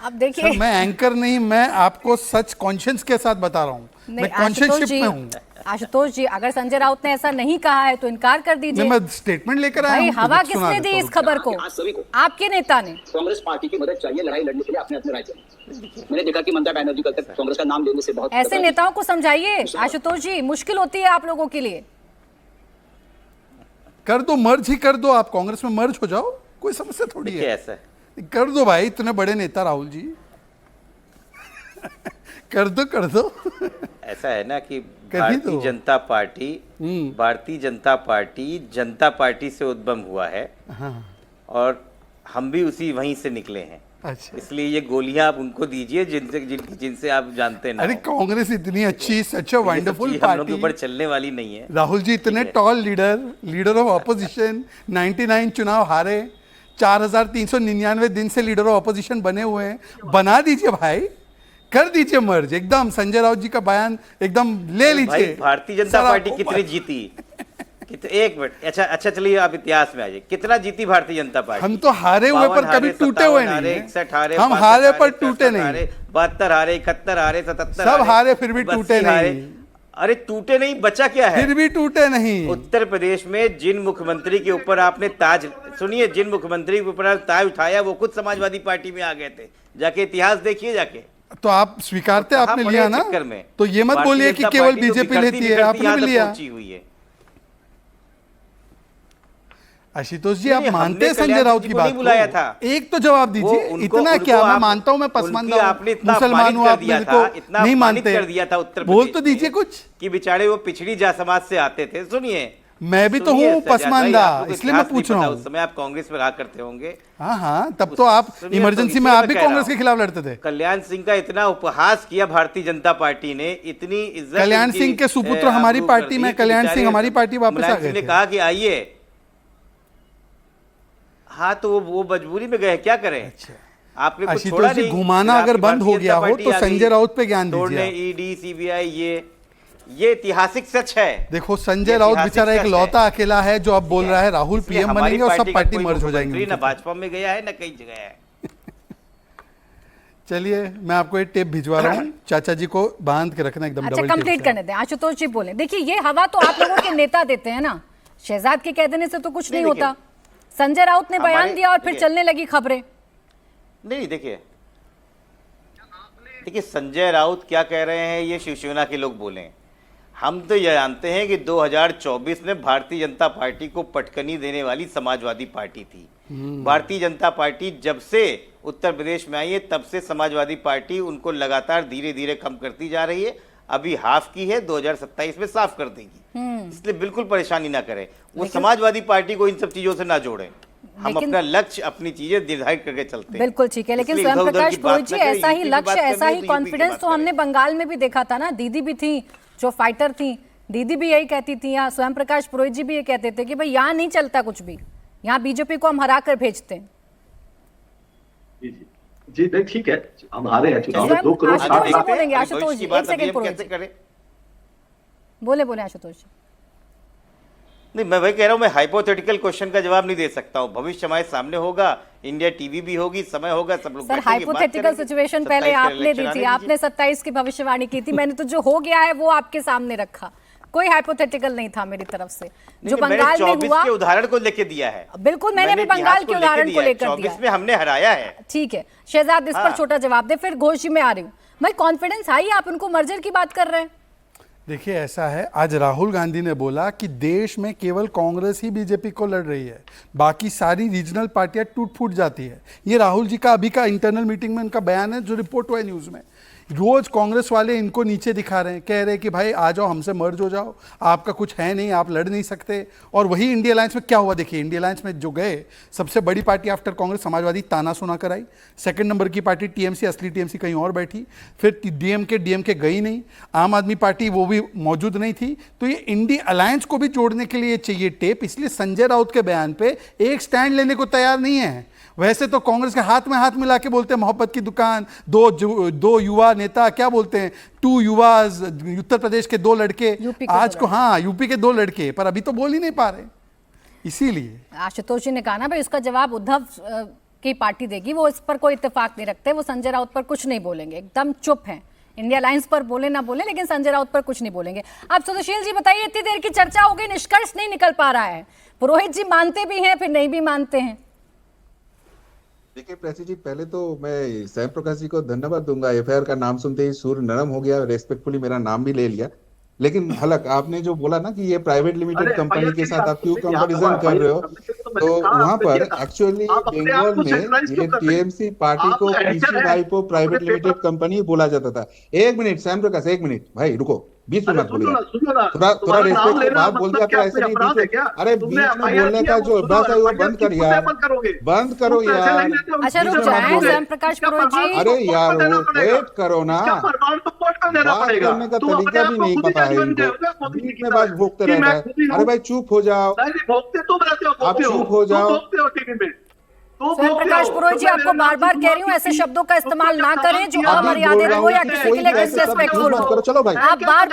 अब देखिए, मैं एंकर नहीं, मैं आपको सच कॉन्शियस के साथ बता रहा हूँ, मैं कॉन्शियसशिप में हूँ। आशुतोष जी अगर संजय राउत ने ऐसा नहीं कहा है तो इनकार कर दीजिए। मैं स्टेटमेंट लेकर आया भाई हूं, हवा किसने दी इस खबर को? आपके नेता ने। कांग्रेस पार्टी की मदद चाहिए लड़ाई लड़ने के लिए अपने अपने राज्य में। मैंने देखा कि ममता बनर्जी कल तक कांग्रेस का नाम लेने से बहुत ऐसे नेताओं को समझाइए आशुतोष जी, मुश्किल होती है आप लोगों के लिए। कर दो, मर्ज ही कर दो, आप कांग्रेस में मर्ज हो जाओ, कोई समस्या थोड़ी है। ऐसा कर दो भाई, इतने बड़े नेता राहुल जी कर दो। ऐसा है ना कि भारतीय जनता पार्टी जनता पार्टी से उद्गम हुआ है। हाँ। और हम भी वहीं से निकले हैं। अच्छा। इसलिए ये गोलियां आप उनको दीजिए जिनसे आप जानते ना। अरे कांग्रेस इतनी अच्छी, सच अ वंडरफुल हम लोग के पार्टी ऊपर चलने वाली नहीं है। राहुल जी इतने टॉल लीडर ऑफ ऑपोजिशन, 99 चुनाव हारे, 4399 दिन से लीडर ऑफ ऑपोजिशन बने हुए हैं। बना दीजिए भाई, कर दीजिए मर्ज एकदम। संजय राउत जी का बयान एकदम ले लीजिए। भारतीय जनता पार्टी कितनी जीती? एक मिनट, अच्छा चलिए आप इतिहास में आइए, कितना जीती भारतीय जनता पार्टी? हम तो हारे हुए पर कभी टूटे हुए नहीं हैं। 61 हारे, हम हारे पर टूटे नहीं। 72 हारे, 71 हारे, 77 सब हारे फिर भी टूटे नहीं। अरे टूटे नहीं, बचा क्या है? फिर भी टूटे नहीं। उत्तर प्रदेश में जिन मुख्यमंत्री के ऊपर आपने ताज, सुनिए, जिन मुख्यमंत्री के ऊपर ताज उठाया वो खुद समाजवादी पार्टी में आ गए थे। जाके इतिहास देखिए जाके। तो आप स्वीकारते, आपने लिया ना, तो ये मत बोलिए कि केवल बीजेपी लेती है, आपने भी लिया। आशुतोष जी आप मानते हैं संजय राउत की बात बुलाया था? एक तो जवाब दीजिए। इतना क्या, मैं मानता हूं मैं पसमानदा हूं, मुसलमान हूं, आप मेरे को नहीं मानते, कर दिया था उत्तर बोल तो दीजिए कुछ कि बेचारे वो पिछड़ी जा समाज से आते थे। सुनिए, मैं भी तो हूँ पसमानदा, इसलिए मैं पूछ रहा हूँ। उस समय आप कांग्रेस में रहा करते होंगे। हाँ, तब तो आप इमरजेंसी में आप भी कांग्रेस के खिलाफ लड़ते थे। कल्याण सिंह का इतना उपहास किया भारतीय जनता पार्टी ने, इतनी इज्जत। कल्याण सिंह के सुपुत्र हमारी पार्टी में, कल्याण सिंह हमारी पार्टी वापस आ गए। कहा कि आइए, हाँ, तो वो मजबूरी में गए, क्या करें? आपने कुछ छोड़ा नहीं। घुमाना अगर बंद हो गया हो तो संजय राउत पे ज्ञान दीजिए। ईडी, सीबीआई, ये ऐतिहासिक सच है। देखो संजय राउत बेचारा एक लौता अकेला है जो अब बोल रहा है राहुल पीएम बनेंगे और सब पार्टी मर्ज हो जाएंगे। ना भाजपा में गया है ना कहीं जगह है। चलिए मैं आपको एक टेप भिजवा रहा हूँ, चाचा जी को बांध के रखना एकदम। अच्छा कंप्लीट करने दें, आशुतोष जी बोले। देखिए ये हवा तो आप लोगों के नेता देते हैं ना, शहजाद के कह देने से तो कुछ नहीं होता। संजय राउत ने बयान दिया और फिर चलने लगी खबरें। नहीं, देखिए संजय राउत क्या कह रहे हैं ये शिवसेना के लोग बोले। हम तो ये जानते हैं कि 2024 में भारतीय जनता पार्टी को पटकनी देने वाली समाजवादी पार्टी थी। भारतीय जनता पार्टी जब से उत्तर प्रदेश में आई है तब से समाजवादी पार्टी उनको लगातार धीरे धीरे कम करती जा रही है। अभी हाफ की है, 2027 में साफ कर देगी। इसलिए बिल्कुल परेशानी ना करें, वो समाजवादी पार्टी को इन सब चीजों से ना जोड़ें। हम अपना लक्ष्य, अपनी चीजें निर्धारित करके चलते हैं। बिल्कुल ठीक है, लेकिन इसलिए स्वयं इधर-उधर प्रकाश की बात पुरोहित जी न करें, ऐसा ही यूपी की लक्ष्य, बात करनी ऐसा है ही तो यूपी की कॉन्फिडेंस बात तो हमने करें। बंगाल में भी देखा था ना। दीदी भी थी जो फाइटर थी, दीदी भी यही कहती थी, या स्वयं प्रकाश पुरोहित जी भी ये कहते थे कि भाई यहाँ नहीं चलता कुछ भी, यहाँ बीजेपी को हम हरा कर भेजते हैं। जी जी जी, नहीं ठीक है, हम हारे हैं चुनाव में, 2 करोड़ आशुतोष 60 जी लाख। बोलेंगे, अभी आशुतोष भविष्य जी की बात एक सेकंड अभी हम पुरोहित कैसे जी करें? बोले आशुतोष जी। नहीं, मैं वही कह रहा हूँ, मैं हाइपोथेटिकल क्वेश्चन का जवाब नहीं दे सकता हूँ। भविष्य हमारे सामने होगा, इंडिया टीवी भी होगी, समय होगा, सब लोग सर बैठेंगे, बात हाइपोथेटिकल करेंगे। सिचुएशन पहले 27 का आपने दी इलेक्शन थी, आने आपने दीजिए। 27 की भविष्यवाणी की थी, मैंने तो जो हो गया है वो आपके सामने रखा, कोई हाइपोथेटिकल नहीं था मेरी तरफ से। जो नहीं, मैंने बंगाल में 24 हुआ, के उदाहरण को लेके दिया है। बिल्कुल मैंने भी बंगाल के उदाहरण को लेकर दिया 24 में हमने हराया है। ठीक है शहजाद, इस पर हाँ। छोटा जवाब दे, फिर घोष जी में आ रही हूँ। भाई कॉन्फिडेंस आई, आप उनको मर्जर की बात कर रहे हैं। देखिए ऐसा है, आज राहुल गांधी ने बोला कि देश में केवल कांग्रेस ही बीजेपी को लड़ रही है, बाकी सारी रीजनल पार्टियां टूट फूट जाती है। ये राहुल जी का अभी का इंटरनल मीटिंग में उनका बयान है जो रिपोर्ट हुआ है न्यूज़ में। रोज कांग्रेस वाले इनको नीचे दिखा रहे हैं, कह रहे हैं कि भाई आ जाओ हमसे मर्ज हो जाओ, आपका कुछ है नहीं, आप लड़ नहीं सकते। और वही इंडिया अलायंस में क्या हुआ, देखिए इंडिया अलायंस में जो गए, सबसे बड़ी पार्टी आफ्टर कांग्रेस समाजवादी ताना सुना कर आई, सेकंड नंबर की पार्टी टीएमसी, असली टीएमसी कहीं और बैठी, फिर डीएमके गई नहीं, आम आदमी पार्टी वो भी मौजूद नहीं थी। तो ये इंडिया अलायंस को भी जोड़ने के लिए चाहिए टेप, इसलिए संजय राउत के बयान पे एक स्टैंड लेने को तैयार नहीं है। वैसे तो कांग्रेस के हाथ में हाथ मिला के बोलते हैं मोहब्बत की दुकान, दो युवा नेता, क्या बोलते हैं, 2 युवाज, उत्तर प्रदेश के 2 लड़के, आज को हाँ यूपी के 2 लड़के, पर अभी तो बोल ही नहीं पा रहे। इसीलिए आशुतोष जी ने कहा ना भाई उसका जवाब उद्धव की पार्टी देगी, वो इस पर कोई इत्तेफाक नहीं रखते, वो संजय राउत पर कुछ नहीं बोलेंगे, एकदम चुप हैं। इंडिया अलायंस पर बोले ना बोले, लेकिन संजय राउत पर कुछ नहीं बोलेंगे। आप सुशील जी बताइए, इतनी देर की चर्चा हो गई, निष्कर्ष नहीं निकल पा रहा है। पुरोहित जी मानते भी हैं फिर नहीं भी मानते हैं। देखिए प्राची जी, पहले तो मैं स्वयं प्रकाश जी को धन्यवाद दूंगा। एफआईआर का नाम सुनते ही सुर नरम हो गया, रेस्पेक्टफुली मेरा नाम भी ले लिया। लेकिन हलक आपने जो बोला ना कि ये प्राइवेट लिमिटेड कंपनी के साथ आप क्यों कंपैरिजन कर रहे हो, तो वहां पर एक्चुअली बंगाल में ये टीएमसी पार्टी को पीसी भाई को प्राइवेट लिमिटेड कंपनी बोला जाता था। 1 मिनट स्वयं प्रकाश, 1 मिनट भाई रुको, बीच में मत बोलिए, थोड़ा रेस्पेक्ट के बात बोल दिया तो ऐसे नहीं बीच में, अरे बीच में बोलने का जो अभ्यास है वो बंद कर यार, बंद करो यार। अच्छा रुक जाए स्वयं प्रकाश पुरोहित जी। अरे यार वो वेट करो ना, बात करने का तरीका भी नहीं पता है इनको, बीच में बात भोगते रहता है। अरे भाई चुप हो जाओ, आप चुप हो जाओ। स्वयं प्रकाश पुरोहित जी, आपको बार बार कह रही हूँ ऐसे शब्दों का इस्तेमाल ना करें जो अमर्यादित हो या किसी के लिए डिसरेस्पेक्टफुल हो। चलो भाई, आप बार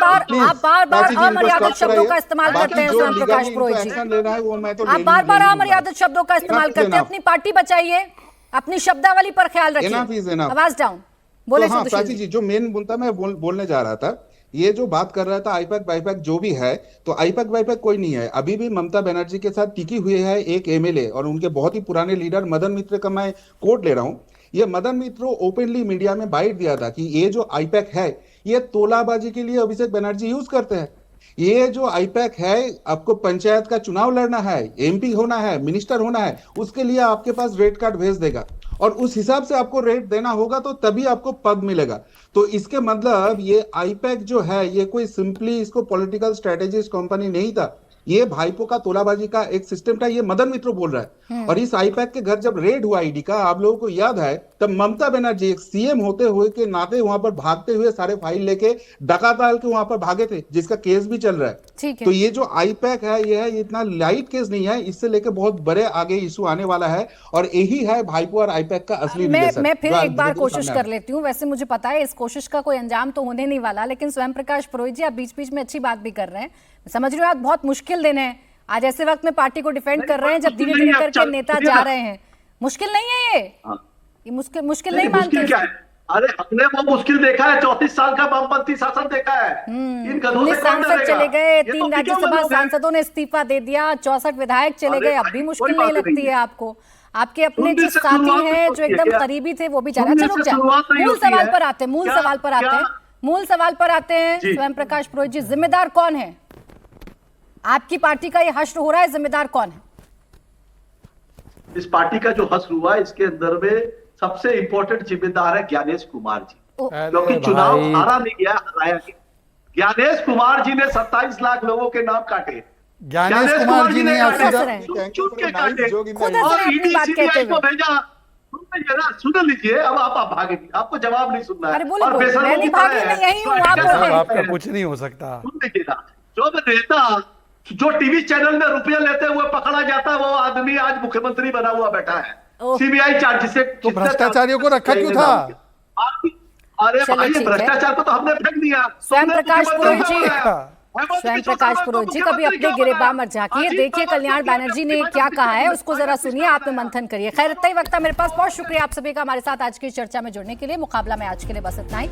बार अमर्यादित शब्दों का इस्तेमाल करते हैं स्वयं प्रकाश पुरोहित जी। आप बार बार अमर्यादित शब्दों का इस्तेमाल करते हैं। अपनी पार्टी बचाइए, अपनी शब्दावली पर ख्याल रखिए। आवाज डाउन बोले प्राची जी, जो मेन मुद्दा मैं बोलने जा रहा था, ये जो बात कर रहा था आईपैक बाईपैक जो भी है, तो आईपैक बाईपैक कोई नहीं है। अभी भी ममता बनर्जी के साथ टिकी हुई है एक एमएलए और उनके बहुत ही पुराने लीडर मदन मित्र का मैं कोट ले रहा हूं। ये मदन मित्र ओपनली मीडिया में बाइट दिया था कि ये जो आईपैक है ये तोलाबाजी के लिए अभिषेक बनर्जी यूज करते हैं। ये जो आईपैक है, आपको पंचायत का चुनाव लड़ना है, एमपी होना है, मिनिस्टर होना है, उसके लिए आपके पास रेड कार्ड भेज देगा और उस हिसाब से आपको रेट देना होगा तो तभी आपको पद मिलेगा। तो इसके मतलब ये आईपैक जो है ये कोई सिंपली इसको पॉलिटिकल स्ट्रेटेजिस्ट कंपनी नहीं था, ये भाईपो का तोलाबाजी का एक सिस्टम था। ये मदन मित्र बोल रहा है। और इस आईपैक के घर जब रेड हुआ ईडी का, आप लोगों को याद है, तब ममता बनर्जी एक सीएम होते हुए के नाते वहां पर भागते हुए सारे फाइल लेके डका डाल के वहां पर भागे थे, जिसका केस भी चल रहा है। तो ये जो आईपैक है ये इतना लाइट केस नहीं है, इससे लेके बहुत बड़े आगे इशू आने वाला है और यही है भाईपो और आईपैक का असली रिलेशन। मैं फिर एक बार कोशिश कर लेती हूँ। वैसे मुझे पता है इस कोशिश का कोई अंजाम तो होने नहीं वाला, लेकिन स्वयं प्रकाश पुरोहित जी आप बीच बीच में अच्छी बात भी कर रहे हैं। समझ रहे हो, आज बहुत मुश्किल दिन है, आज ऐसे वक्त में पार्टी को डिफेंड कर रहे हैं जब धीरे धीरे करके नेता जा रहे हैं। मुश्किल नहीं है ये मुश्किल नहीं मानते। अरे हमने वो मुश्किल देखा है, 34 साल का वामपंथी शासन देखा है। 19 सांसद चले गए, 3 राज्यसभा सांसदों ने इस्तीफा दे दिया, 64 विधायक चले गए, अब भी मुश्किल नहीं लगती है आपको? आपके अपने जो साथी हैं जो एकदम करीबी थे वो भी जा रहे हैं। रुक जाए, मूल सवाल पर आते हैं, मूल सवाल पर आते हैं। स्वयं प्रकाश पुरोहित जी, जिम्मेदार कौन है? आपकी पार्टी का ये हश्र हो रहा है, जिम्मेदार कौन है? इस पार्टी का जो हश्र हुआ है इसके अंदर में सबसे इंपॉर्टेंट जिम्मेदार है ज्ञानेश कुमार जी, क्योंकि चुनाव हारा नहीं गया, हराया गया। ज्ञानेश कुमार जी ने 27 लाख लोगों के नाम काटे, ज्ञानेश कुमार जी ने आपसे चुप के काटे खुद हंस रहे हैं अपनी बात कहते हुए। भेजा सुन लीजिए, अब आप भागे, आपको जवाब नहीं सुनना है। अरे बोलो, मैं नहीं भागी, मैं यही हूँ, आप बोल रहे हैं। आपका कुछ नहीं हो सकता। सुन लीजिएगा, जो नेता जो टीवी चैनल में रुपया लेते हुए पकड़ा जाता है, वो आदमी आज मुख्यमंत्री बना हुआ बैठा है। सीबीआई चार्ज से तो भ्रष्टाचारियों को रखा क्यों था? अरे भाई, भ्रष्टाचार को तो हमने फेंक दिया। स्वयं प्रकाश पुरोहित जी कभी अपने गिरेबान मत झांकिए। देखिए कल्याण बैनर्जी ने क्या कहा है, उसको जरा सुनिए, आप में मंथन करिए। खैर इतना ही वक्त मेरे पास। बहुत शुक्रिया आप सभी का हमारे साथ आज की चर्चा में जुड़ने के लिए। मुकाबला में आज के लिए बस इतना ही।